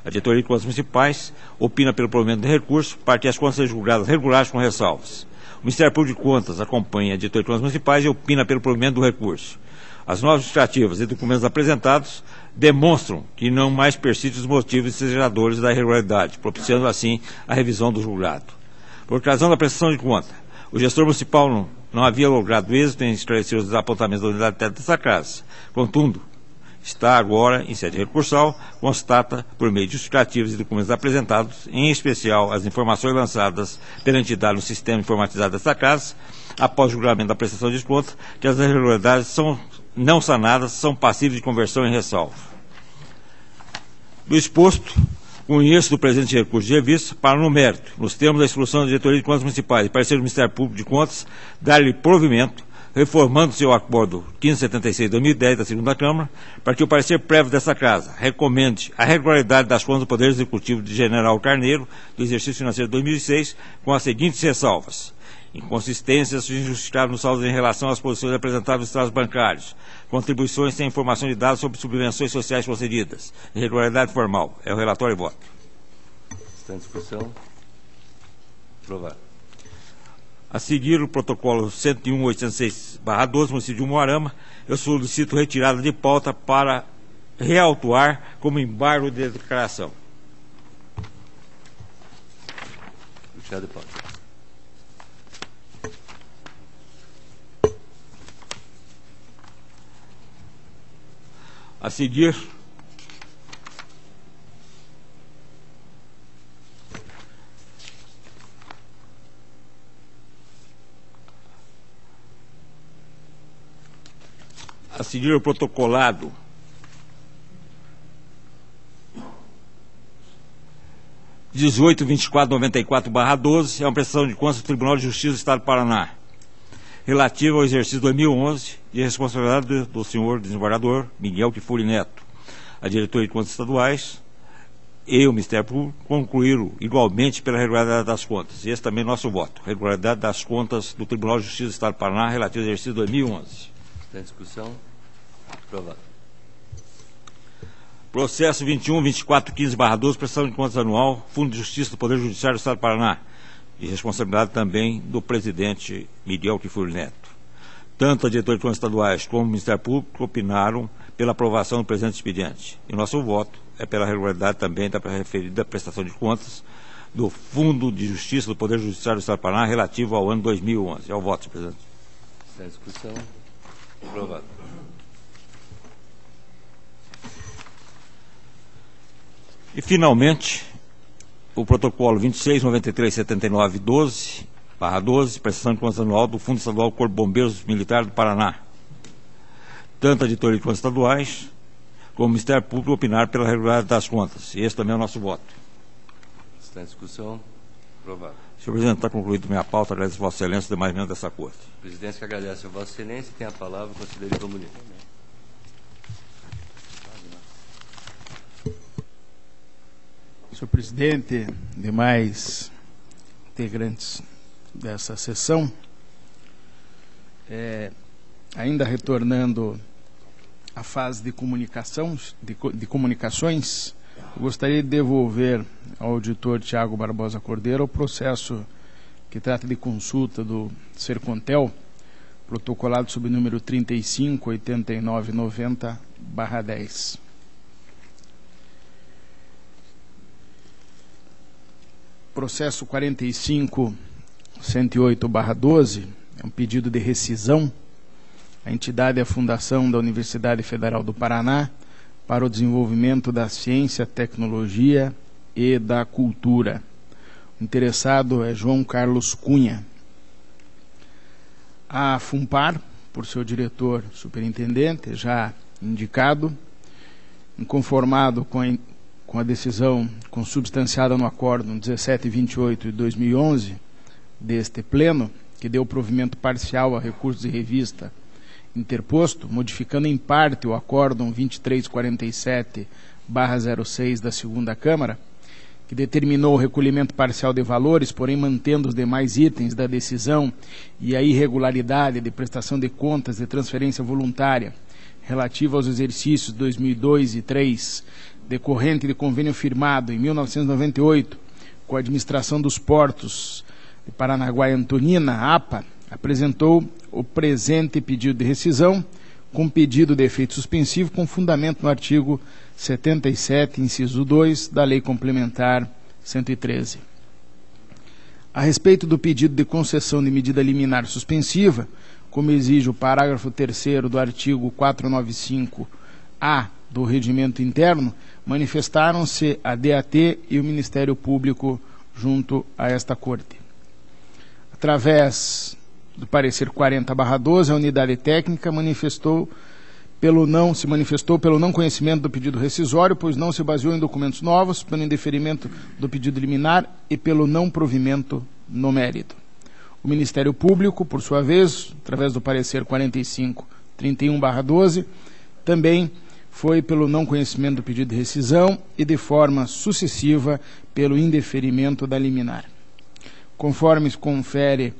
A diretoria de contas municipais opina pelo provimento de recurso, parte as contas julgadas regulares com ressalvas. O Ministério Público de Contas acompanha a diretoria de contas municipais e opina pelo provimento do recurso. As novas justificativas e documentos apresentados demonstram que não mais persistem os motivos geradores da irregularidade, propiciando assim a revisão do julgado. Por ocasião da prestação de conta, o gestor municipal não havia logrado êxito em esclarecer os apontamentos da unidade técnica dessa casa. Contudo, está agora em sede recursal, constata, por meio de justificativos e documentos apresentados, em especial as informações lançadas pela entidade no sistema informatizado desta casa, após o julgamento da prestação de conta, que as irregularidades não sanadas são passíveis de conversão em ressalva. Do exposto, conheço do presente recurso de revista para, no mérito, nos termos da instrução da diretoria de contas municipais e parecer do Ministério Público de Contas, dar-lhe provimento, reformando seu acordo 1576 de 2010 da segunda Câmara, para que o parecer prévio dessa casa recomende a regularidade das contas do Poder Executivo de General Carneiro do exercício financeiro de 2006, com as seguintes ressalvas: inconsistências injustificadas nos saldos em relação às posições apresentadas nos extratos bancários, contribuições sem informação de dados sobre subvenções sociais concedidas, irregularidade formal. É o relatório e voto. Está em discussão. Aprovado. A seguir o protocolo 101.806/12, município de Umuarama, eu solicito retirada de pauta para reautuar como embargo de declaração. Retirada de pauta. A seguir, o protocolado (18.2494/12) é uma prestação de contas do Tribunal de Justiça do Estado do Paraná, relativa ao exercício 2011 de responsabilidade do senhor desembargador Miguel Kifuri Neto. A diretoria de contas estaduais e o Ministério Público concluíram igualmente pela regularidade das contas. E esse também é nosso voto. Regularidade das contas do Tribunal de Justiça do Estado do Paraná relativo ao exercício 2011. Está em discussão. Aprovado. Processo 21.2415/12, prestação de contas anual, Fundo de Justiça do Poder Judiciário do Estado do Paraná, de responsabilidade também do presidente Miguel Kifuri Neto. Tanto a diretoria de contas estaduais como o Ministério Público opinaram pela aprovação do presente expediente. E nosso voto é pela regularidade também da referida prestação de contas do Fundo de Justiça do Poder Judiciário do Estado do Paraná relativo ao ano 2011. É o voto, senhor presidente. Está em discussão. Aprovado. E, finalmente, o protocolo 26.93.79/12, prestação de contas anual do Fundo Estadual Corpo de Bombeiros Militar do Paraná. Tanto a diretoria de contas estaduais como o Ministério Público opinaram pela regularidade das contas. E esse também é o nosso voto. Está em discussão. Aprovado. Senhor presidente, está concluído minha pauta. Agradeço a Vossa Excelência e demais membros dessa corte. A presidência que agradece a Vossa Excelência. Tem a palavra o conselheiro Ivan Bonilha. Senhor presidente, demais integrantes dessa sessão, ainda retornando à fase de comunicações, eu gostaria de devolver ao auditor Tiago Barbosa Cordeiro o processo que trata de consulta do Sercontel, protocolado sob o número 358990/10. Processo 45108/12 é um pedido de rescisão. A entidade é a Fundação da Universidade Federal do Paraná para o Desenvolvimento da Ciência, Tecnologia e da Cultura. O interessado é João Carlos Cunha. A FUNPAR, por seu diretor superintendente, já indicado, inconformado com a decisão consubstanciada no acórdão 1728 de 2011 deste Pleno, que deu provimento parcial a recursos de revista interposto, modificando em parte o acórdão 2347/06 da segunda Câmara, que determinou o recolhimento parcial de valores, porém mantendo os demais itens da decisão e a irregularidade de prestação de contas de transferência voluntária relativa aos exercícios 2002 e 2003, decorrente de convênio firmado em 1998 com a Administração dos Portos de Paranaguá e Antonina, APA, apresentou o presente pedido de rescisão com pedido de efeito suspensivo com fundamento no artigo 77, inciso 2, da Lei Complementar 113. A respeito do pedido de concessão de medida liminar suspensiva, como exige o parágrafo 3º do artigo 495-A do Regimento Interno, manifestaram-se a DAT e o Ministério Público junto a esta Corte. Através do parecer 40/12, a unidade técnica se manifestou pelo não conhecimento do pedido rescisório, pois não se baseou em documentos novos, pelo indeferimento do pedido liminar e pelo não provimento no mérito. O Ministério Público, por sua vez, através do parecer 4531/12, também foi pelo não conhecimento do pedido de rescisão e, de forma sucessiva, pelo indeferimento da liminar. Conforme se confere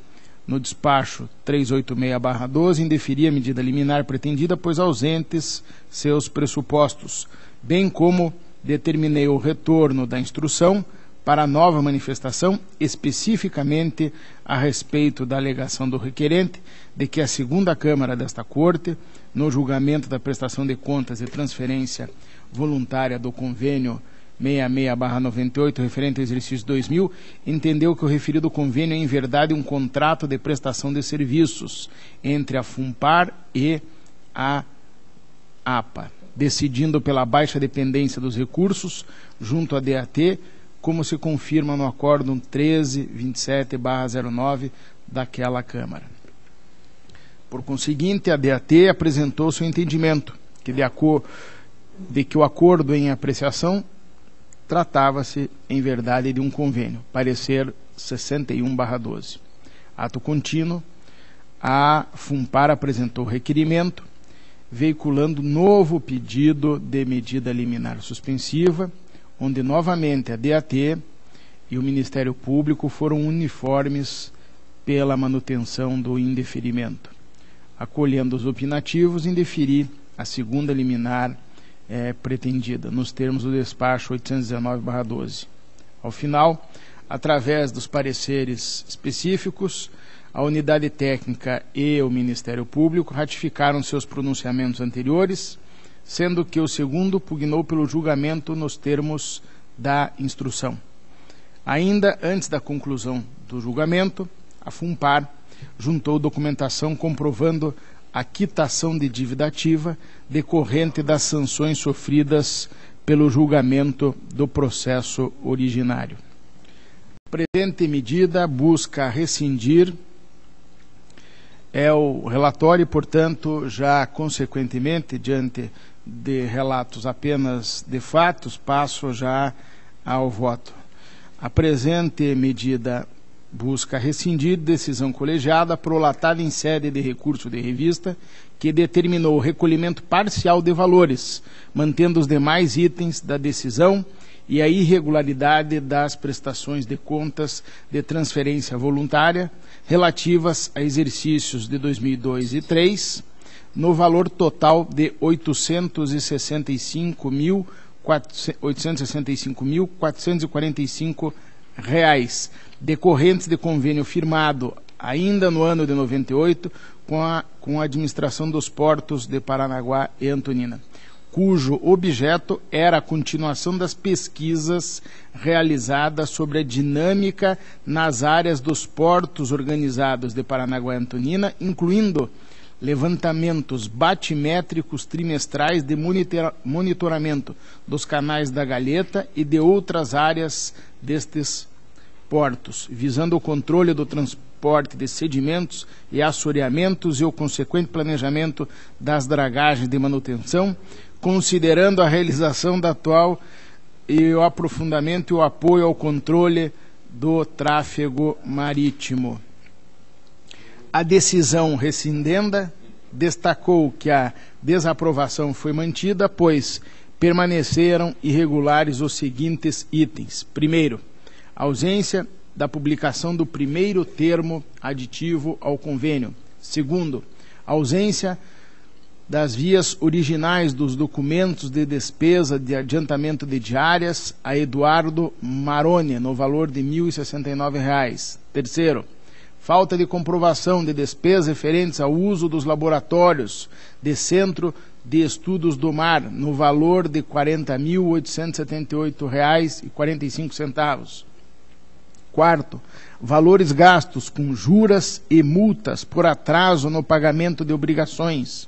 no despacho 386/12, indeferia a medida liminar pretendida, pois ausentes seus pressupostos, bem como determinei o retorno da instrução para nova manifestação, especificamente a respeito da alegação do requerente de que a segunda Câmara desta Corte, no julgamento da prestação de contas e transferência voluntária do convênio 66/98, referente ao exercício 2000, entendeu que o referido convênio é, em verdade, um contrato de prestação de serviços entre a FUNPAR e a APA, decidindo pela baixa dependência dos recursos junto à DAT, como se confirma no acórdão 1327/09 daquela Câmara. Por conseguinte, a DAT apresentou seu entendimento de que o acordo em apreciação tratava-se, em verdade, de um convênio, parecer 61/12. Ato contínuo, a FUNPAR apresentou requerimento, veiculando novo pedido de medida liminar suspensiva, onde novamente a DAT e o Ministério Público foram uniformes pela manutenção do indeferimento. Acolhendo os opinativos, indeferi a segunda liminar pretendida, nos termos do despacho 819/12. Ao final, através dos pareceres específicos, a unidade técnica e o Ministério Público ratificaram seus pronunciamentos anteriores, sendo que o segundo pugnou pelo julgamento nos termos da instrução. Ainda antes da conclusão do julgamento, a FUNPAR juntou documentação comprovando a quitação de dívida ativa decorrente das sanções sofridas pelo julgamento do processo originário. A presente medida busca rescindir o relatório e, portanto, já consequentemente, diante de relatos apenas de fatos, passo já ao voto. A presente medida busca rescindir decisão colegiada prolatada em sede de recurso de revista que determinou o recolhimento parcial de valores, mantendo os demais itens da decisão e a irregularidade das prestações de contas de transferência voluntária relativas a exercícios de 2002 e 2003, no valor total de R$ 865.445, decorrentes de convênio firmado ainda no ano de 98 com a administração dos portos de Paranaguá e Antonina, cujo objeto era a continuação das pesquisas realizadas sobre a dinâmica nas áreas dos portos organizados de Paranaguá e Antonina, incluindo levantamentos batimétricos trimestrais de monitoramento dos canais da Galheta e de outras áreas destes portos, visando o controle do transporte de sedimentos e assoreamentos e o consequente planejamento das dragagens de manutenção, considerando a realização da atual e o aprofundamento e o apoio ao controle do tráfego marítimo. A decisão rescindenda destacou que a desaprovação foi mantida, pois permaneceram irregulares os seguintes itens. Primeiro, a ausência da publicação do primeiro termo aditivo ao convênio. Segundo, a ausência das vias originais dos documentos de despesa de adiantamento de diárias a Eduardo Maroni, no valor de R$ 1.069. Terceiro, falta de comprovação de despesas referentes ao uso dos laboratórios de Centro de Estudos do Mar, no valor de R$ 40.878,45. Quarto, valores gastos com juras e multas por atraso no pagamento de obrigações.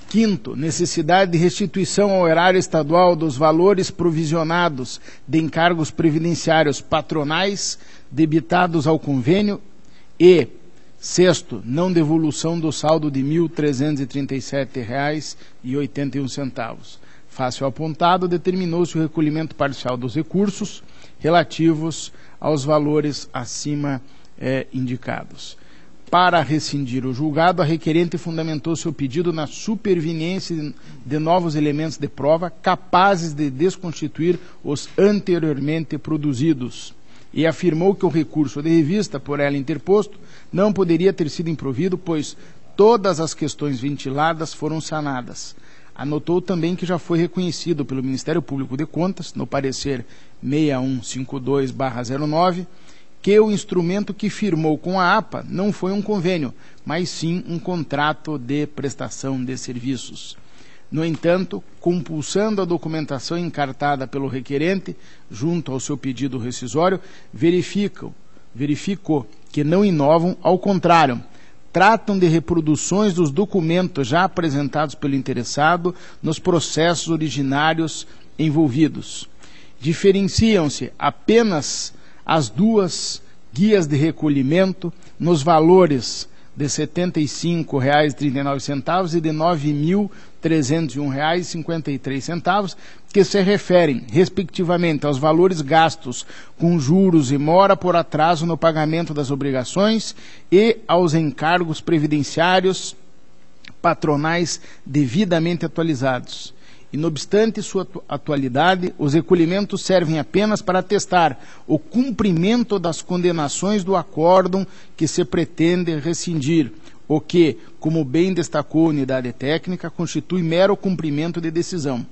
Quinto, necessidade de restituição ao erário estadual dos valores provisionados de encargos previdenciários patronais debitados ao convênio. E, sexto, não devolução do saldo de R$ 1.337,81. Face ao apontado, determinou-se o recolhimento parcial dos recursos relativos aos valores acima indicados. Para rescindir o julgado, a requerente fundamentou seu pedido na superveniência de novos elementos de prova capazes de desconstituir os anteriormente produzidos e afirmou que o recurso de revista por ela interposto não poderia ter sido improvido, pois todas as questões ventiladas foram sanadas. Anotou também que já foi reconhecido pelo Ministério Público de Contas, no parecer 6152/09, que o instrumento que firmou com a APA não foi um convênio, mas sim um contrato de prestação de serviços. No entanto, compulsando a documentação encartada pelo requerente, junto ao seu pedido rescisório, verificou que não inovam, ao contrário, tratam de reproduções dos documentos já apresentados pelo interessado nos processos originários envolvidos. Diferenciam-se apenas as duas guias de recolhimento nos valores de R$ 75,39 e de R$ 9.301,53, que se referem, respectivamente, aos valores gastos com juros e mora por atraso no pagamento das obrigações e aos encargos previdenciários patronais devidamente atualizados. E, não obstante sua atualidade, os recolhimentos servem apenas para atestar o cumprimento das condenações do acórdão que se pretende rescindir, o que, como bem destacou a unidade técnica, constitui mero cumprimento de decisão.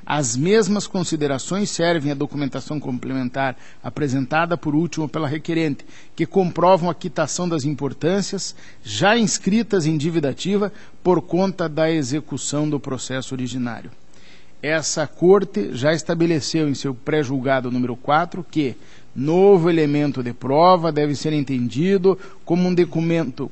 As mesmas considerações servem à documentação complementar apresentada por último pela requerente, que comprovam a quitação das importâncias já inscritas em dívida ativa por conta da execução do processo originário. Essa Corte já estabeleceu em seu pré-julgado número 4 que novo elemento de prova deve ser entendido como um documento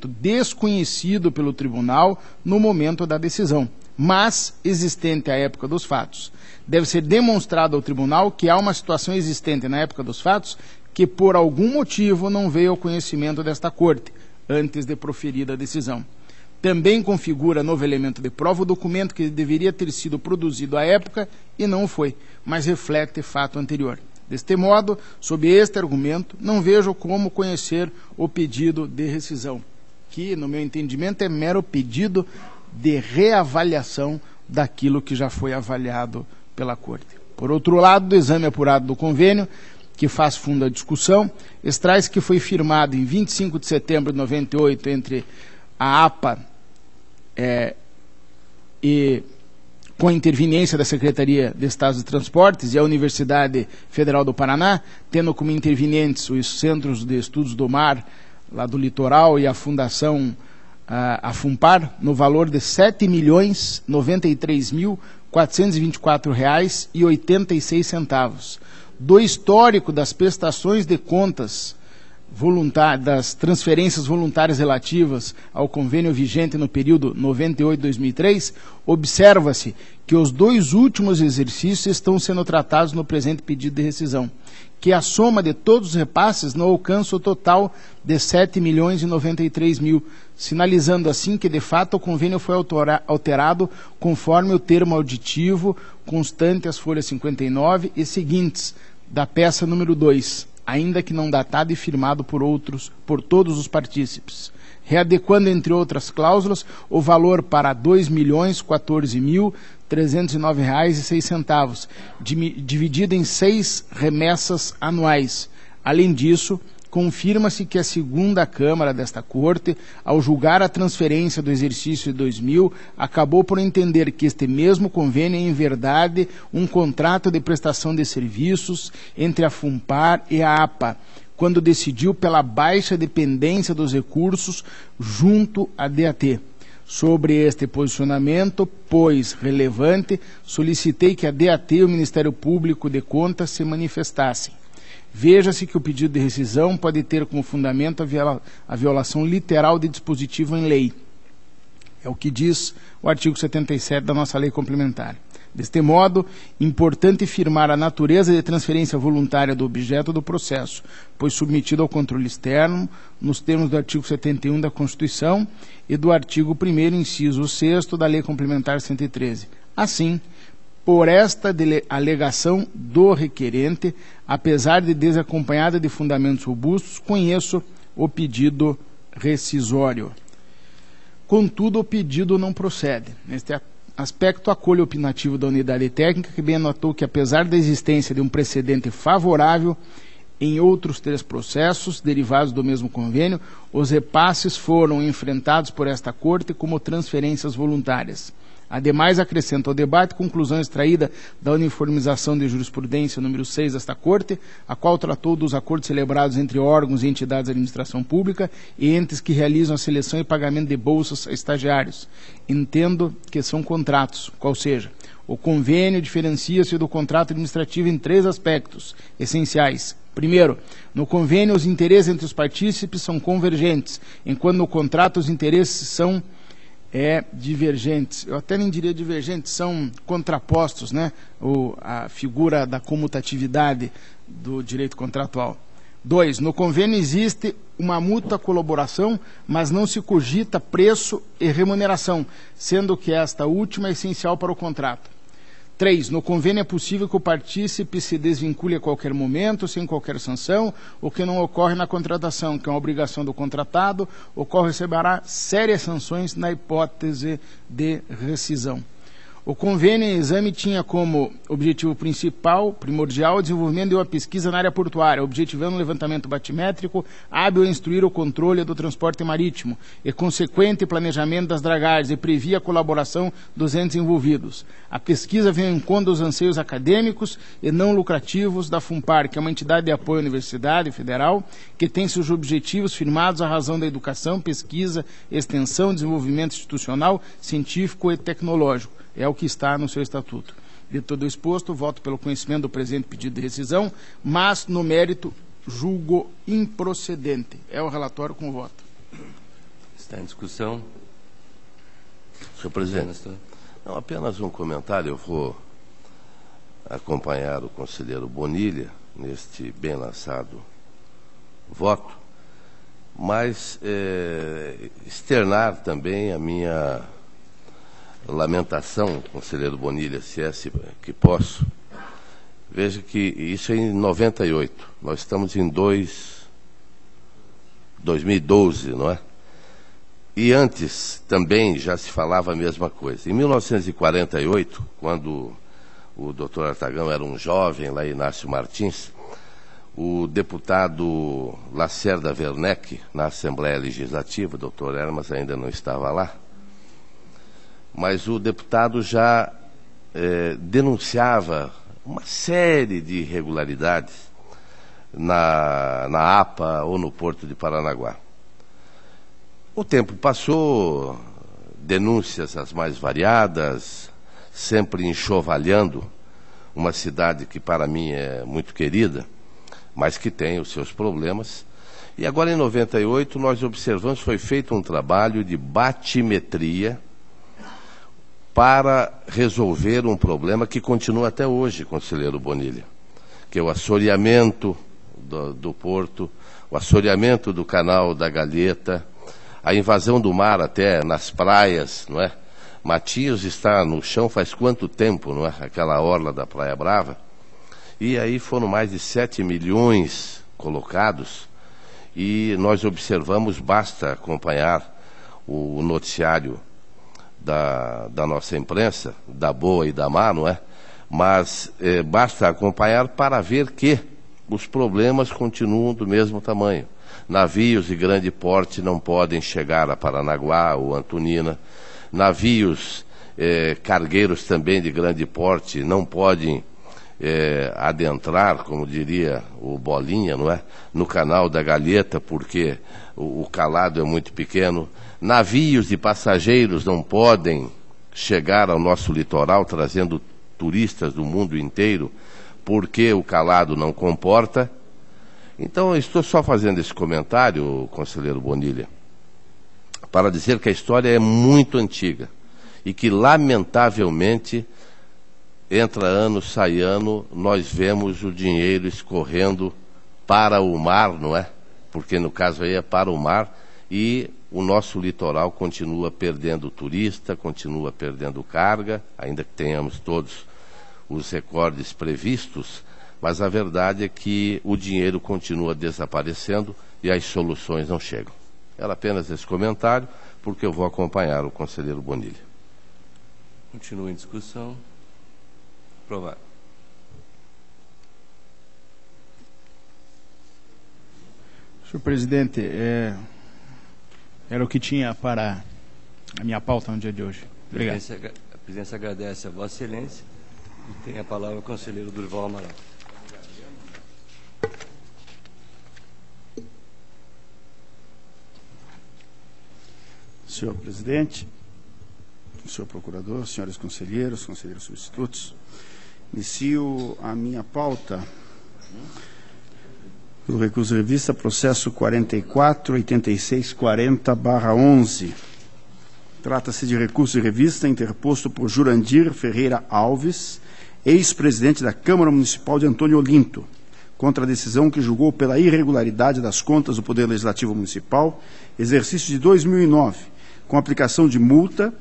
desconhecido pelo tribunal no momento da decisão, mas existente à época dos fatos. Deve ser demonstrado ao tribunal que há uma situação existente na época dos fatos que por algum motivo não veio ao conhecimento desta Corte antes de proferida a decisão. Também configura novo elemento de prova o documento que deveria ter sido produzido à época e não foi, mas reflete fato anterior. Deste modo, sob este argumento, não vejo como conhecer o pedido de rescisão, que, no meu entendimento, é mero pedido de reavaliação daquilo que já foi avaliado pela Corte. Por outro lado, do exame apurado do convênio, que faz fundo à discussão, extrai-se que foi firmado em 25 de setembro de 98 entre a APA e com a interveniência da Secretaria de Estado de Transportes e a Universidade Federal do Paraná, tendo como intervenientes os Centros de Estudos do Mar, lá do litoral, e a Fundação a FUNPAR, no valor de R$ 7.093.424,86. Do histórico das prestações de contas das transferências voluntárias relativas ao convênio vigente no período 98-2003, observa-se que os 2 últimos exercícios estão sendo tratados no presente pedido de rescisão, que a soma de todos os repasses não alcança o total de R$ 7.093.000, sinalizando assim que, de fato, o convênio foi alterado conforme o termo auditivo constante às folhas 59 e seguintes da peça número 2, ainda que não datado e firmado por todos os partícipes, readequando, entre outras cláusulas, o valor para R$ 2.014.309,06, dividido em 6 remessas anuais. Além disso, confirma-se que a segunda Câmara desta Corte, ao julgar a transferência do exercício de 2000, acabou por entender que este mesmo convênio é, em verdade, um contrato de prestação de serviços entre a FUNPAR e a APA, quando decidiu pela baixa dependência dos recursos junto à DAT. Sobre este posicionamento, pois relevante, solicitei que a DAT e o Ministério Público de Contas se manifestassem. Veja-se que o pedido de rescisão pode ter como fundamento a violação literal de dispositivo em lei. É o que diz o artigo 77 da nossa lei complementar. Deste modo, importante firmar a natureza de transferência voluntária do objeto do processo, pois submetido ao controle externo, nos termos do artigo 71 da Constituição e do artigo 1º, inciso 6º da Lei Complementar 113. Assim, por esta alegação do requerente, apesar de desacompanhada de fundamentos robustos, conheço o pedido rescisório. Contudo, o pedido não procede. Neste aspecto, acolho o opinativo da unidade técnica, que bem anotou que, apesar da existência de um precedente favorável em outros 3 processos derivados do mesmo convênio, os repasses foram enfrentados por esta Corte como transferências voluntárias. Ademais, acrescenta ao debate conclusão extraída da uniformização de jurisprudência número 6 desta Corte, a qual tratou dos acordos celebrados entre órgãos e entidades de administração pública e entes que realizam a seleção e pagamento de bolsas a estagiários. Entendo que são contratos, qual seja, o convênio diferencia-se do contrato administrativo em 3 aspectos essenciais. Primeiro, no convênio os interesses entre os partícipes são convergentes, enquanto no contrato os interesses são divergentes. Eu até nem diria divergentes, são contrapostos, né? A figura da comutatividade do direito contratual. 2. No convênio existe uma mútua colaboração, mas não se cogita preço e remuneração, sendo que esta última é essencial para o contrato. 3. No convênio é possível que o partícipe se desvincule a qualquer momento, sem qualquer sanção, o que não ocorre na contratação, que é uma obrigação do contratado, o qual receberá sérias sanções na hipótese de rescisão. O convênio em exame tinha como objetivo primordial, o desenvolvimento de uma pesquisa na área portuária, objetivando o levantamento batimétrico, hábil a instruir o controle do transporte marítimo e consequente planejamento das dragagens, e previa a colaboração dos entes envolvidos. A pesquisa veio em conta os anseios acadêmicos e não lucrativos da FUNPAR, que é uma entidade de apoio à Universidade Federal, que tem seus objetivos firmados à razão da educação, pesquisa, extensão, desenvolvimento institucional, científico e tecnológico. É o que está no seu estatuto. De todo exposto, voto pelo conhecimento do presente pedido de rescisão, mas, no mérito, julgo improcedente. É o relatório com voto. Está em discussão. Senhor presidente, não, apenas um comentário. Eu vou acompanhar o conselheiro Bonilha neste bem lançado voto, mas externar também a minha lamentação, conselheiro Bonilha, se é que posso. Veja que isso é em 98, nós estamos em 2012, não é? E antes também já se falava a mesma coisa. Em 1948, quando o doutor Artagão era um jovem, lá em Inácio Martins, o deputado Lacerda Werneck, na Assembleia Legislativa, o doutor Hermas ainda não estava lá, mas o deputado já denunciava uma série de irregularidades na APA ou no Porto de Paranaguá. O tempo passou, denúncias as mais variadas, sempre enxovalhando uma cidade que para mim é muito querida, mas que tem os seus problemas. E agora em 98 nós observamos, foi feito um trabalho de batimetria para resolver um problema que continua até hoje, conselheiro Bonilha, que é o assoreamento do porto, o assoreamento do canal da Galheta, a invasão do mar até nas praias, não é? Matinhos está no chão faz quanto tempo, não é? Aquela orla da Praia Brava. E aí foram mais de 7 milhões colocados, e nós observamos, basta acompanhar o noticiário da nossa imprensa, da boa e da má, não é? Mas basta acompanhar para ver que os problemas continuam do mesmo tamanho. Navios de grande porte não podem chegar a Paranaguá ou Antonina. Navios cargueiros também de grande porte não podem adentrar, como diria o Bolinha, não é? No canal da Galheta, porque o calado é muito pequeno. Navios de passageiros não podem chegar ao nosso litoral trazendo turistas do mundo inteiro, porque o calado não comporta. Então, eu estou só fazendo esse comentário, conselheiro Bonilha, para dizer que a história é muito antiga e que, lamentavelmente, entra ano, sai ano, nós vemos o dinheiro escorrendo para o mar, não é? Porque no caso aí é para o mar, e o nosso litoral continua perdendo turista, continua perdendo carga, ainda que tenhamos todos os recordes previstos, mas a verdade é que o dinheiro continua desaparecendo e as soluções não chegam. Era apenas esse comentário, porque eu vou acompanhar o conselheiro Bonilha. Continua em discussão. Aprovado. Senhor presidente, era o que tinha para a minha pauta no dia de hoje. Obrigado. A presidência agradece a Vossa Excelência e tem a palavra o conselheiro Durval Amaral. Senhor presidente, senhor procurador, senhores conselheiros, conselheiros substitutos, inicio a minha pauta pelo recurso de revista, processo 448640/11. Trata-se de recurso de revista interposto por Jurandir Ferreira Alves, ex-presidente da Câmara Municipal de Antônio Olinto, contra a decisão que julgou pela irregularidade das contas do Poder Legislativo Municipal, exercício de 2009, com aplicação de multa.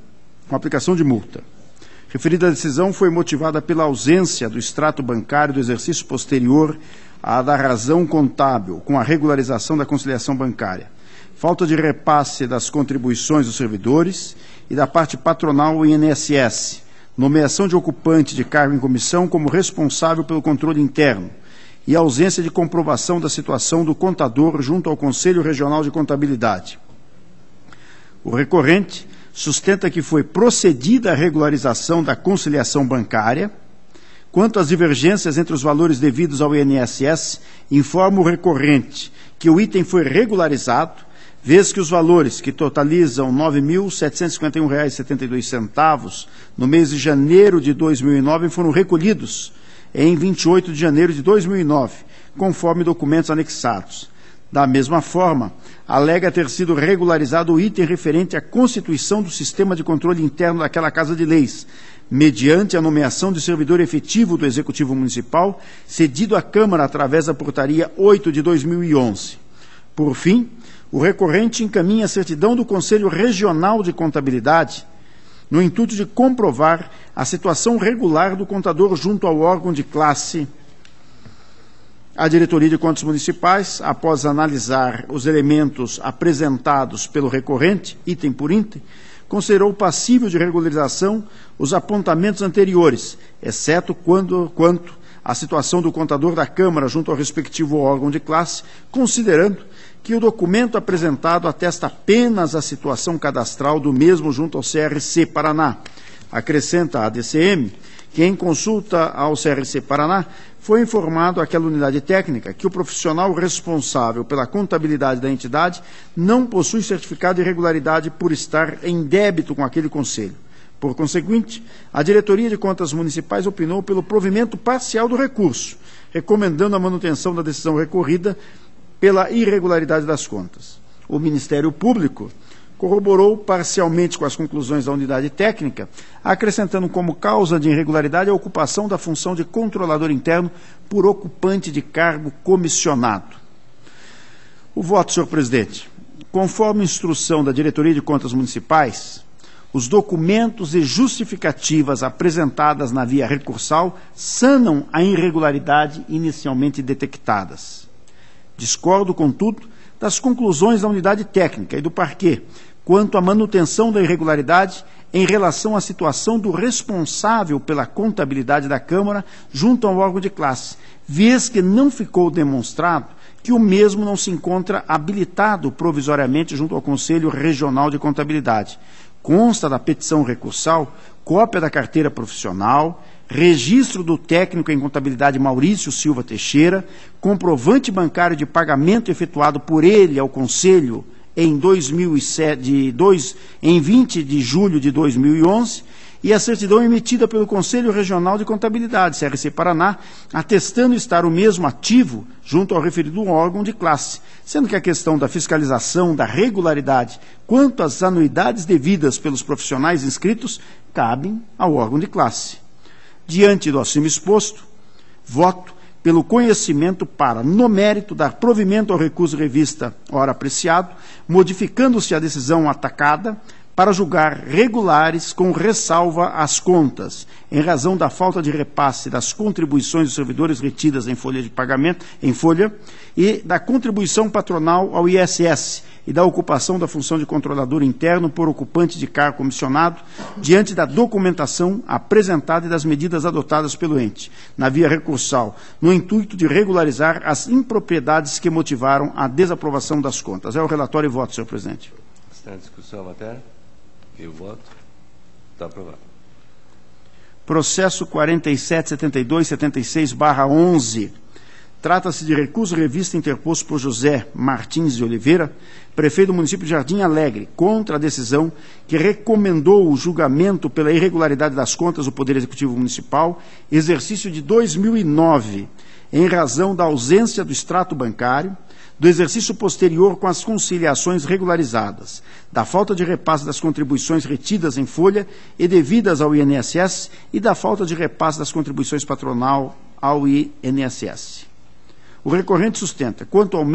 Referida decisão foi motivada pela ausência do extrato bancário do exercício posterior à da razão contábil, com a regularização da conciliação bancária, falta de repasse das contribuições dos servidores e da parte patronal ao INSS, nomeação de ocupante de cargo em comissão como responsável pelo controle interno e ausência de comprovação da situação do contador junto ao Conselho Regional de Contabilidade. O recorrente sustenta que foi procedida a regularização da conciliação bancária. Quanto às divergências entre os valores devidos ao INSS, informa o recorrente que o item foi regularizado, vez que os valores, que totalizam R$ 9.751,72 no mês de janeiro de 2009, foram recolhidos em 28 de janeiro de 2009, conforme documentos anexados. Da mesma forma, alega ter sido regularizado o item referente à constituição do sistema de controle interno daquela Casa de Leis, mediante a nomeação de servidor efetivo do Executivo Municipal, cedido à Câmara através da Portaria 8 de 2011. Por fim, o recorrente encaminha a certidão do Conselho Regional de Contabilidade, no intuito de comprovar a situação regular do contador junto ao órgão de classe. A Diretoria de Contas Municipais, após analisar os elementos apresentados pelo recorrente, item por item, considerou passível de regularização os apontamentos anteriores, exceto quanto a situação do contador da Câmara junto ao respectivo órgão de classe, considerando que o documento apresentado atesta apenas a situação cadastral do mesmo junto ao CRC Paraná. Acrescenta a ADCM que, em consulta ao CRC Paraná, foi informado àquela unidade técnica que o profissional responsável pela contabilidade da entidade não possui certificado de irregularidade por estar em débito com aquele conselho. Por conseguinte, a Diretoria de Contas Municipais opinou pelo provimento parcial do recurso, recomendando a manutenção da decisão recorrida pela irregularidade das contas. O Ministério Público corroborou parcialmente com as conclusões da unidade técnica, acrescentando como causa de irregularidade a ocupação da função de controlador interno por ocupante de cargo comissionado. O voto, senhor presidente. Conforme instrução da Diretoria de Contas Municipais, os documentos e justificativas apresentadas na via recursal sanam a irregularidade inicialmente detectadas. Discordo, contudo, das conclusões da unidade técnica e do parquê quanto à manutenção da irregularidade em relação à situação do responsável pela contabilidade da Câmara junto ao órgão de classe, vez que não ficou demonstrado que o mesmo não se encontra habilitado provisoriamente junto ao Conselho Regional de Contabilidade. Consta da petição recursal cópia da carteira profissional, registro do técnico em contabilidade Maurício Silva Teixeira, comprovante bancário de pagamento efetuado por ele ao Conselho em 20 de julho de 2011 e a certidão emitida pelo Conselho Regional de Contabilidade, CRC Paraná, atestando estar o mesmo ativo junto ao referido órgão de classe, sendo que a questão da fiscalização da regularidade quanto às anuidades devidas pelos profissionais inscritos cabem ao órgão de classe. Diante do acima exposto, voto pelo conhecimento para, no mérito, dar provimento ao recurso revista ora apreciado, modificando-se a decisão atacada para julgar regulares com ressalva às contas, em razão da falta de repasse das contribuições dos servidores retidas em folha de pagamento, e da contribuição patronal ao ISS, e da ocupação da função de controlador interno por ocupante de cargo comissionado, diante da documentação apresentada e das medidas adotadas pelo ente, na via recursal, no intuito de regularizar as impropriedades que motivaram a desaprovação das contas. É o relatório e voto, senhor presidente. Está em discussão a matéria? E o voto? Está aprovado. Processo 4772-76/11. Trata-se de recurso revista interposto por José Martins de Oliveira, prefeito do município de Jardim Alegre, contra a decisão que recomendou o julgamento pela irregularidade das contas do Poder Executivo Municipal, exercício de 2009, em razão da ausência do extrato bancário, do exercício posterior com as conciliações regularizadas, da falta de repasse das contribuições retidas em folha e devidas ao INSS e da falta de repasse das contribuições patronal ao INSS. O recorrente sustenta, quanto ao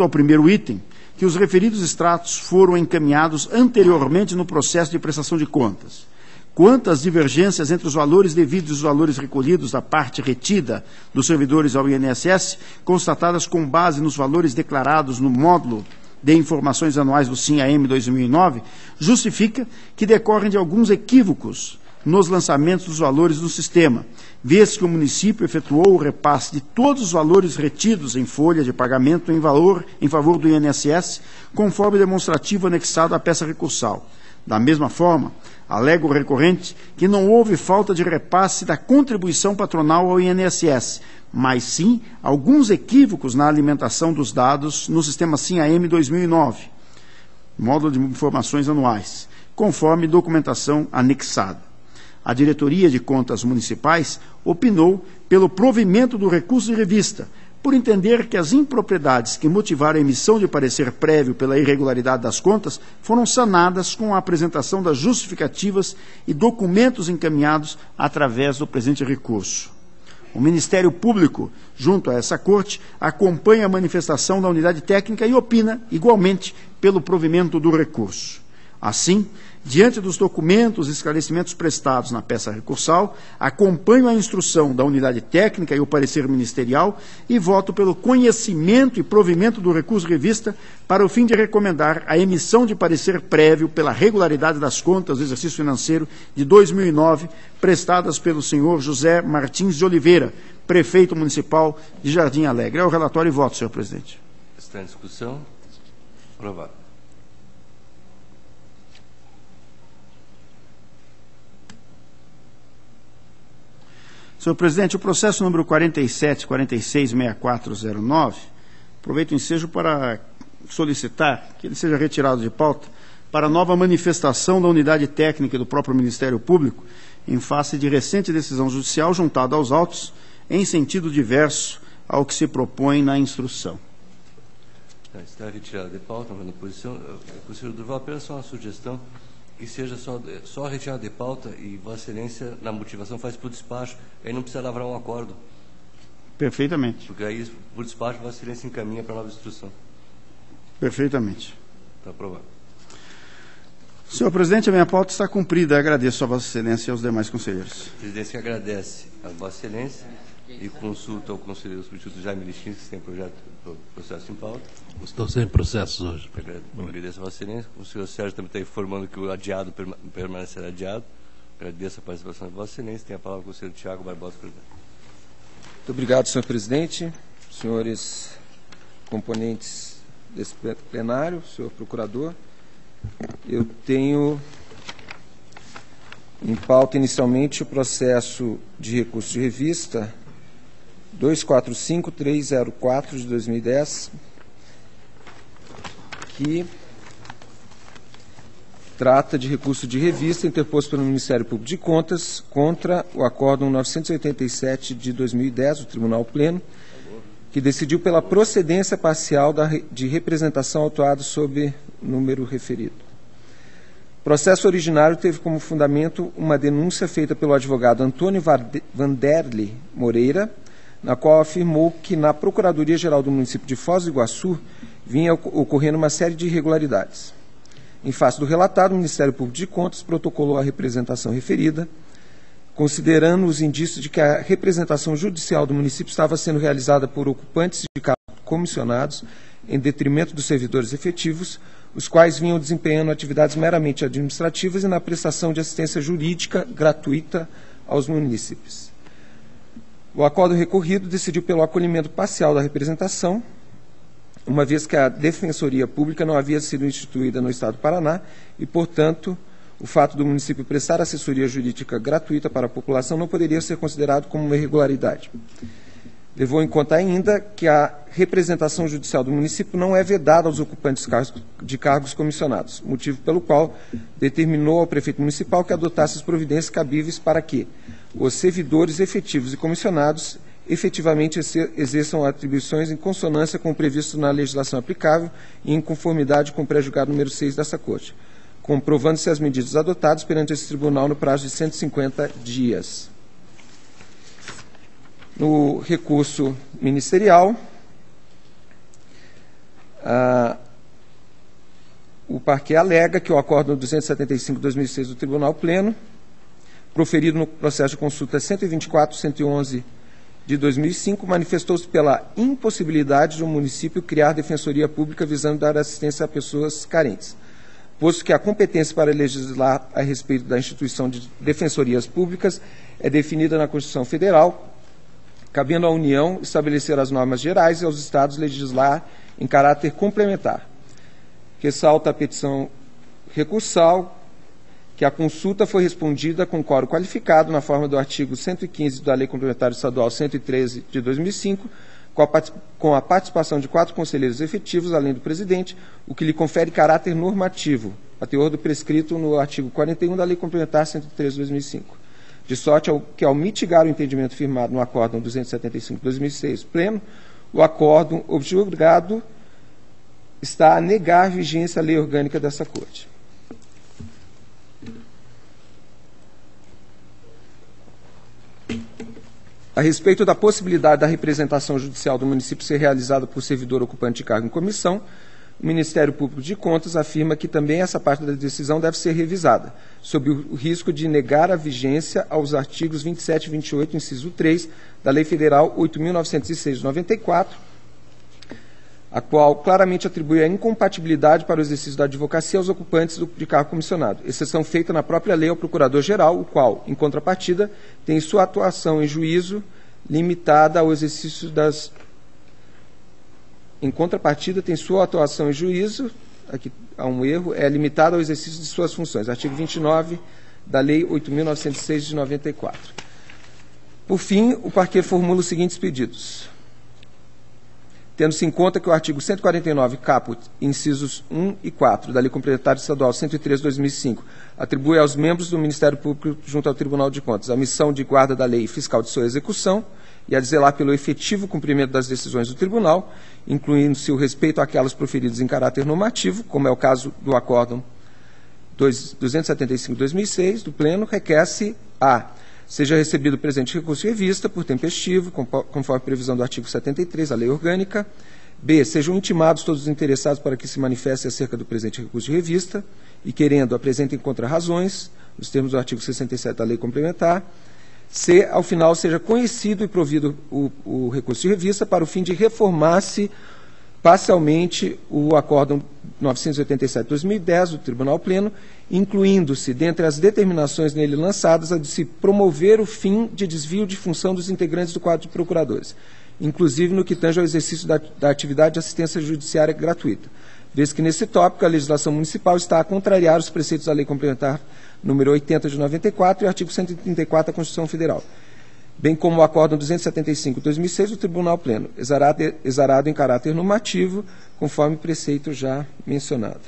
primeiro item, que os referidos extratos foram encaminhados anteriormente no processo de prestação de contas. Quanto às divergências entre os valores devidos e os valores recolhidos da parte retida dos servidores ao INSS, constatadas com base nos valores declarados no módulo de informações anuais do SIM-AM 2009, justifica que decorrem de alguns equívocos nos lançamentos dos valores do sistema, vez que o município efetuou o repasse de todos os valores retidos em folha de pagamento em favor do INSS, conforme demonstrativo anexado à peça recursal. Da mesma forma, alega o recorrente que não houve falta de repasse da contribuição patronal ao INSS, mas sim alguns equívocos na alimentação dos dados no sistema SIM-AM 2009, módulo de informações anuais, conforme documentação anexada. A Diretoria de Contas Municipais opinou pelo provimento do recurso de revista, por entender que as impropriedades que motivaram a emissão de parecer prévio pela irregularidade das contas foram sanadas com a apresentação das justificativas e documentos encaminhados através do presente recurso. O Ministério Público, junto a essa Corte, acompanha a manifestação da unidade técnica e opina, igualmente, pelo provimento do recurso. Assim, Diante dos documentos e esclarecimentos prestados na peça recursal, acompanho a instrução da unidade técnica e o parecer ministerial e voto pelo conhecimento e provimento do recurso revista para o fim de recomendar a emissão de parecer prévio pela regularidade das contas do exercício financeiro de 2009 prestadas pelo senhor José Martins de Oliveira, prefeito municipal de Jardim Alegre. É o relatório e voto, senhor presidente. Está em discussão. Aprovado. Senhor presidente, o processo número 47466409, aproveito o ensejo para solicitar que ele seja retirado de pauta para nova manifestação da unidade técnica e do próprio Ministério Público em face de recente decisão judicial juntada aos autos em sentido diverso ao que se propõe na instrução. Está retirado de pauta, mas na posição. Conselheiro Durval, apenas só uma sugestão, que seja só retirado de pauta e Vossa Excelência, na motivação, faz por despacho, aí não precisa lavrar um acordo. Perfeitamente. Porque aí, por despacho, Vossa Excelência encaminha para a nova instrução. Perfeitamente. Está aprovado. Senhor presidente, a minha pauta está cumprida. Agradeço a Vossa Excelência e aos demais conselheiros. A presidência agradece a Vossa Excelência e consulta ao conselheiro substituto Jaime Lixins, que tem processo em pauta. Estou sem processos hoje. Agradeço a Vossa Excelência. O senhor Sérgio também está informando que o adiado permanecerá adiado. Agradeço a participação de Vossa Excelência. Tem a palavra o conselheiro Tiago Barbosa, presidente. Muito obrigado, senhor presidente, senhores componentes desse plenário, senhor procurador. Eu tenho em pauta inicialmente o processo de recurso de revista 245304 de 2010, que trata de recurso de revista interposto pelo Ministério Público de Contas contra o Acórdão 987 de 2010 do Tribunal Pleno, que decidiu pela procedência parcial de representação autuada sob número referido. O processo originário teve como fundamento uma denúncia feita pelo advogado Antônio Vanderlei Moreira, na qual afirmou que na Procuradoria-Geral do município de Foz do Iguaçu vinha ocorrendo uma série de irregularidades. Em face do relatado, o Ministério Público de Contas protocolou a representação referida, considerando os indícios de que a representação judicial do município estava sendo realizada por ocupantes de cargos comissionados em detrimento dos servidores efetivos, os quais vinham desempenhando atividades meramente administrativas e na prestação de assistência jurídica gratuita aos munícipes. O acordo recorrido decidiu pelo acolhimento parcial da representação, uma vez que a Defensoria Pública não havia sido instituída no Estado do Paraná e, portanto, o fato do município prestar assessoria jurídica gratuita para a população não poderia ser considerado como uma irregularidade. Levou em conta ainda que a representação judicial do município não é vedada aos ocupantes de cargos comissionados, motivo pelo qual determinou ao prefeito municipal que adotasse as providências cabíveis para que os servidores efetivos e comissionados efetivamente exerçam atribuições em consonância com o previsto na legislação aplicável e em conformidade com o pré-julgado número 6 dessa Corte, comprovando-se as medidas adotadas perante esse tribunal no prazo de 150 dias. No recurso ministerial, o parquê alega que o Acórdão 275/2006 do Tribunal Pleno, proferido no processo de consulta 124.111 de 2005, manifestou-se pela impossibilidade do município criar defensoria pública visando dar assistência a pessoas carentes, posto que a competência para legislar a respeito da instituição de defensorias públicas é definida na Constituição Federal, cabendo à União estabelecer as normas gerais e aos Estados legislar em caráter complementar. Ressalta a petição recursal que a consulta foi respondida com quórum qualificado na forma do artigo 115 da Lei Complementar Estadual 113 de 2005, com a participação de 4 conselheiros efetivos, além do presidente, o que lhe confere caráter normativo, a teor do prescrito no artigo 41 da Lei Complementar 113 de 2005. De sorte que, ao mitigar o entendimento firmado no Acórdão 275/2006 pleno, o acórdão obrigado está a negar a vigência à lei orgânica dessa Corte. A respeito da possibilidade da representação judicial do município ser realizada por servidor ocupante de cargo em comissão, o Ministério Público de Contas afirma que também essa parte da decisão deve ser revisada, sob o risco de negar a vigência aos artigos 27 e 28, inciso 3, da Lei Federal 8.906 de 94, a qual claramente atribui a incompatibilidade para o exercício da advocacia aos ocupantes de cargo comissionado, exceção feita na própria lei ao Procurador-Geral, o qual, em contrapartida, tem sua atuação em juízo limitada ao exercício das... Em contrapartida, tem sua atuação em juízo, aqui há um erro, é limitada ao exercício de suas funções. Artigo 29 da Lei 8.906 de 94. Por fim, o parquet formula os seguintes pedidos. Tendo-se em conta que o artigo 149, caput, incisos 1 e 4 da Lei Complementar Estadual 103 de 2005, atribui aos membros do Ministério Público junto ao Tribunal de Contas a missão de guarda da lei e fiscal de sua execução e a de zelar pelo efetivo cumprimento das decisões do Tribunal, incluindo-se o respeito àquelas proferidas em caráter normativo, como é o caso do Acórdão 275 de 2006, do Pleno, requer-se a seja recebido o presente recurso em revista por tempestivo, conforme previsão do artigo 73 da Lei Orgânica. B. Sejam intimados todos os interessados para que se manifestem acerca do presente recurso de revista e, querendo, apresentem contrarrazões, nos termos do artigo 67 da Lei Complementar. C. Ao final, seja conhecido e provido o recurso de revista para o fim de reformar-se parcialmente o Acórdão 987 de 2010 do Tribunal Pleno, incluindo-se, dentre as determinações nele lançadas, a de se promover o fim de desvio de função dos integrantes do quadro de procuradores, inclusive no que tange ao exercício da atividade de assistência judiciária gratuita, vez que nesse tópico a legislação municipal está a contrariar os preceitos da Lei Complementar número 80 de 94 e o artigo 134 da Constituição Federal, bem como o Acórdão 275 de 2006 do Tribunal Pleno, exarado em caráter normativo, conforme preceito já mencionado.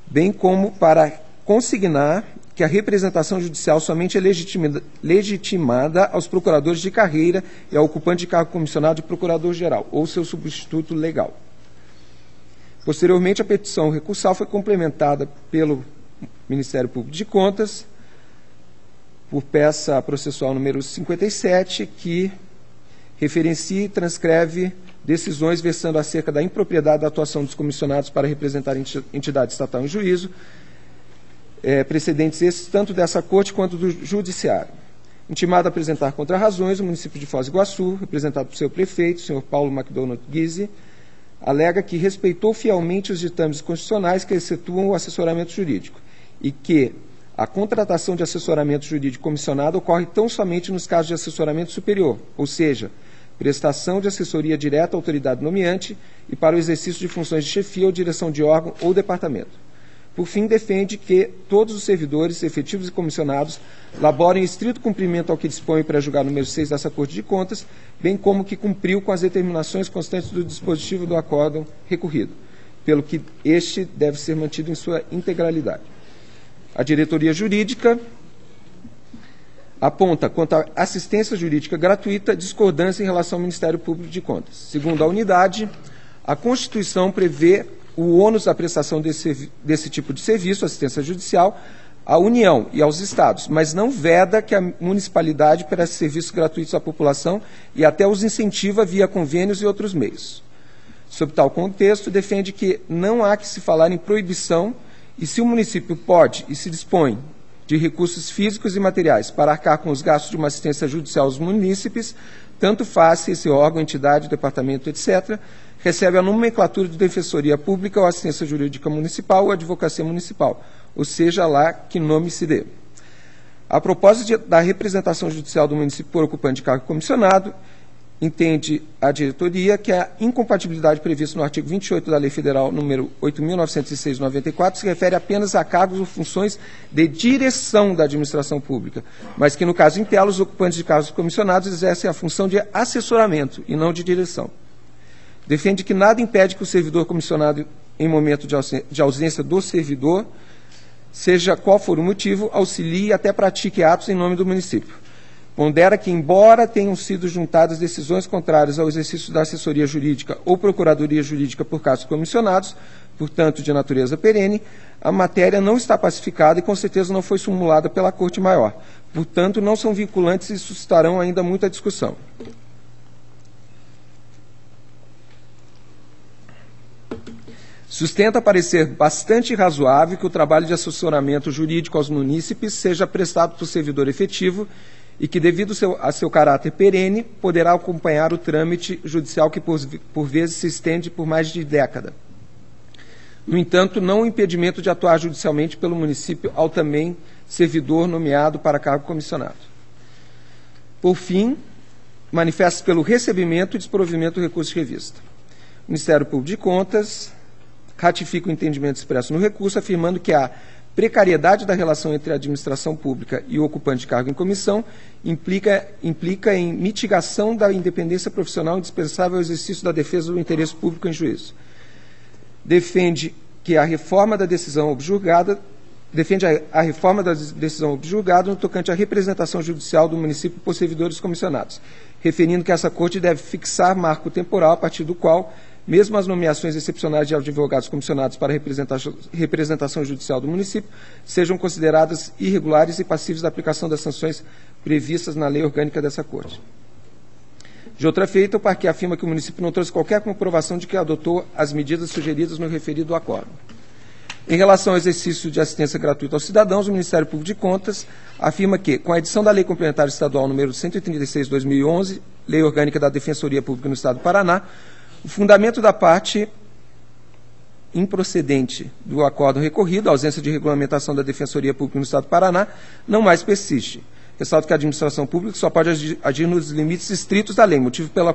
Bem como para consignar que a representação judicial somente é legitimada aos procuradores de carreira e ao ocupante de cargo comissionado de procurador-geral, ou seu substituto legal. Posteriormente, a petição recursal foi complementada pelo Ministério Público de Contas, por peça processual número 57, que referencia e transcreve decisões versando acerca da impropriedade da atuação dos comissionados para representar entidade estatal em juízo, precedentes esses tanto dessa Corte quanto do Judiciário. Intimado a apresentar contrarrazões, o município de Foz do Iguaçu, representado por seu prefeito, senhor Paulo McDonald Guise, alega que respeitou fielmente os ditames constitucionais que excetuam o assessoramento jurídico e que a contratação de assessoramento jurídico comissionado ocorre tão somente nos casos de assessoramento superior, ou seja, prestação de assessoria direta à autoridade nomeante e para o exercício de funções de chefia ou direção de órgão ou departamento. Por fim, defende que todos os servidores, efetivos e comissionados laborem em estrito cumprimento ao que dispõe para julgar número 6 dessa Corte de Contas, bem como que cumpriu com as determinações constantes do dispositivo do acórdão recorrido, pelo que este deve ser mantido em sua integralidade. A diretoria jurídica aponta, quanto à assistência jurídica gratuita, discordância em relação ao Ministério Público de Contas. Segundo a unidade, a Constituição prevê o ônus da prestação desse tipo de serviço, assistência judicial, à União e aos Estados, mas não veda que a municipalidade preste serviços gratuitos à população e até os incentiva via convênios e outros meios. Sob tal contexto, defende que não há que se falar em proibição e se o município pode e se dispõe de recursos físicos e materiais para arcar com os gastos de uma assistência judicial aos munícipes, tanto faz se esse órgão, entidade, departamento, etc., recebe a nomenclatura de Defensoria Pública ou Assistência Jurídica Municipal ou Advocacia Municipal, ou seja lá que nome se dê. A propósito da representação judicial do município por ocupante de cargo comissionado, entende a diretoria que a incompatibilidade prevista no artigo 28 da Lei Federal número 8.906 de 94 se refere apenas a cargos ou funções de direção da administração pública, mas que, no caso em tela, os ocupantes de cargos comissionados exercem a função de assessoramento e não de direção. Defende que nada impede que o servidor comissionado, em momento de ausência do servidor, seja qual for o motivo, auxilie e até pratique atos em nome do município. Pondera que, embora tenham sido juntadas decisões contrárias ao exercício da assessoria jurídica ou procuradoria jurídica por casos comissionados, portanto, de natureza perene, a matéria não está pacificada e, com certeza, não foi simulada pela Corte Maior. Portanto, não são vinculantes e suscitarão ainda muita discussão. Sustenta parecer bastante razoável que o trabalho de assessoramento jurídico aos munícipes seja prestado por servidor efetivo e que, devido a seu caráter perene, poderá acompanhar o trâmite judicial que, por vezes, se estende por mais de década. No entanto, não o impedimento de atuar judicialmente pelo município ao também servidor nomeado para cargo comissionado. Por fim, manifesta-se pelo recebimento e desprovimento do recurso de revista. O Ministério Público de Contas ratifica o entendimento expresso no recurso, afirmando que a precariedade da relação entre a administração pública e o ocupante de cargo em comissão implica em mitigação da independência profissional indispensável ao exercício da defesa do interesse público em juízo. Defende a reforma da decisão objulgada no tocante à representação judicial do município por servidores comissionados, referindo que essa Corte deve fixar marco temporal a partir do qual, mesmo as nomeações excepcionais de advogados comissionados para representação judicial do município, sejam consideradas irregulares e passíveis da aplicação das sanções previstas na lei orgânica dessa Corte. De outra feita, o parquê afirma que o município não trouxe qualquer comprovação de que adotou as medidas sugeridas no referido acordo. Em relação ao exercício de assistência gratuita aos cidadãos, o Ministério Público de Contas afirma que, com a edição da Lei Complementar Estadual número 136/2011, Lei Orgânica da Defensoria Pública no Estado do Paraná, o fundamento da parte improcedente do acordo recorrido, a ausência de regulamentação da Defensoria Pública no Estado do Paraná, não mais persiste. Ressalto que a administração pública só pode agir nos limites estritos da lei, motivo pelo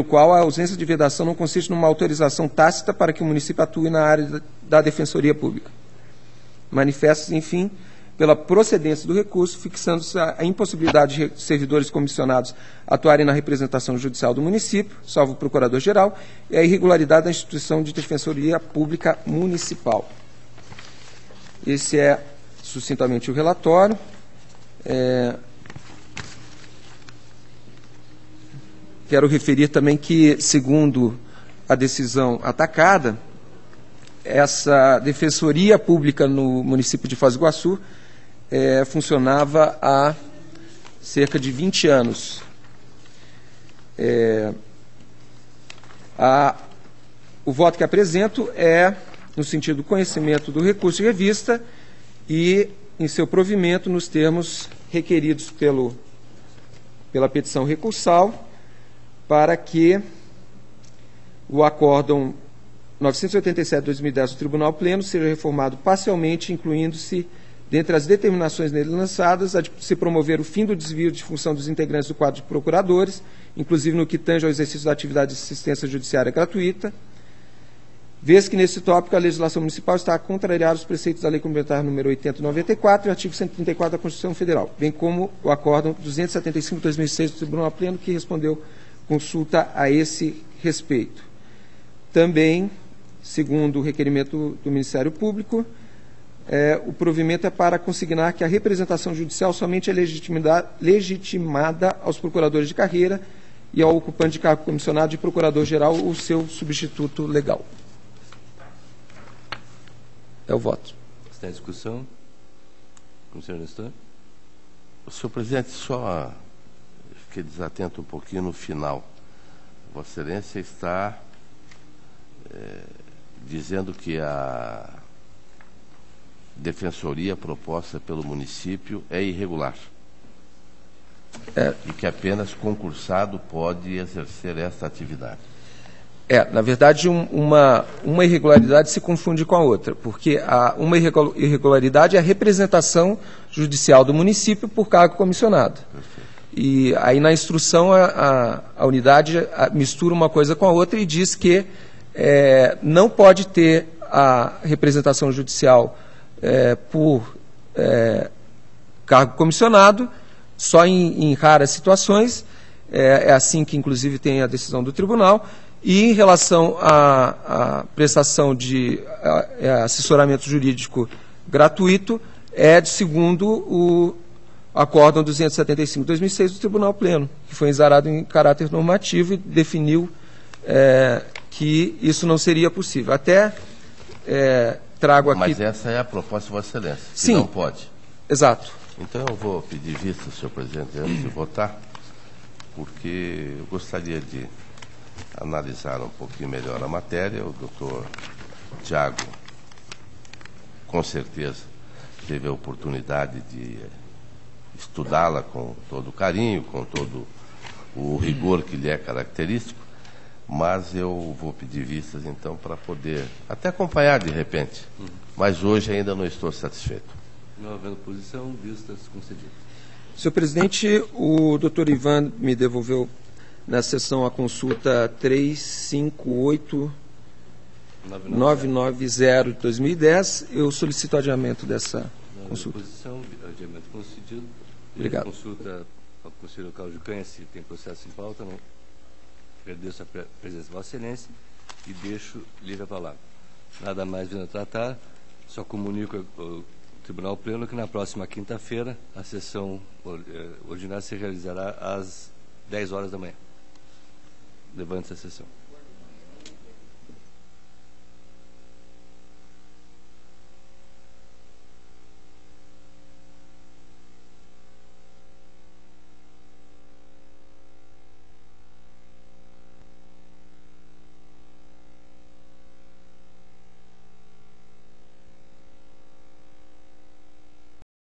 qual a ausência de vedação não consiste numa autorização tácita para que o município atue na área da Defensoria Pública. Manifesta-se, enfim, pela procedência do recurso, fixando-se a impossibilidade de servidores comissionados atuarem na representação judicial do município, salvo o Procurador-Geral, e a irregularidade da instituição de Defensoria Pública Municipal. Esse é, sucintamente, o relatório. Quero referir também que, segundo a decisão atacada, essa Defensoria Pública no município de Foz do Iguaçu funcionava há cerca de 20 anos. O voto que apresento é no sentido do conhecimento do recurso de revista e em seu provimento nos termos requeridos pela petição recursal, para que o acórdão 987/2010 do Tribunal Pleno seja reformado parcialmente, incluindo-se, dentre as determinações nele lançadas, a de se promover o fim do desvio de função dos integrantes do quadro de procuradores, inclusive no que tange ao exercício da atividade de assistência judiciária gratuita, vez que, nesse tópico, a legislação municipal está a contrariar os preceitos da Lei Complementar número 80/94 e o artigo 134 da Constituição Federal, bem como o acórdão 275/2006 do Tribunal Pleno, que respondeu consulta a esse respeito. Também, segundo o requerimento do Ministério Público, o provimento é para consignar que a representação judicial somente é legitimada aos procuradores de carreira e ao ocupante de cargo comissionado de procurador-geral ou seu substituto legal. É o voto. Está em discussão. Comissário Nestor. Senhor presidente, só fiquei desatento um pouquinho no final. Vossa Excelência está dizendo que a defensoria proposta pelo município é irregular. E que apenas concursado pode exercer esta atividade. Na verdade, uma irregularidade se confunde com a outra, porque uma irregularidade é a representação judicial do município por cargo comissionado. Perfeito. E aí, na instrução, a unidade mistura uma coisa com a outra e diz que não pode ter a representação judicial por cargo comissionado, só em raras situações. É assim que, inclusive, tem a decisão do tribunal. E, em relação à prestação de assessoramento jurídico gratuito, segundo o acórdão 275/2006 do Tribunal Pleno, que foi exarado em caráter normativo e definiu que isso não seria possível. Até trago aqui... Mas essa é a proposta de Vossa Excelência, que Sim, não pode. Exato. Então eu vou pedir vista, senhor presidente, antes de votar, porque eu gostaria de analisaram um pouquinho melhor a matéria. O doutor Tiago, com certeza, teve a oportunidade de estudá-la com todo carinho, com todo o rigor que lhe é característico, mas eu vou pedir vistas, então, para poder até acompanhar de repente. Mas hoje ainda não estou satisfeito. Não havendo posição, vistas concedidas. Senhor presidente, o doutor Ivan me devolveu na sessão a consulta 358990 de 2010. Eu solicito adiamento dessa consulta. Posição, adiamento concedido. Obrigado. Consulta ao conselheiro Cláudio Canha se tem processo em pauta. Não. Agradeço a presença de Vossa Excelência e deixo livre a palavra. Nada mais vindo a tratar, só comunico ao Tribunal Pleno que na próxima quinta-feira a sessão ordinária se realizará às 10 horas da manhã. Levante-se a sessão.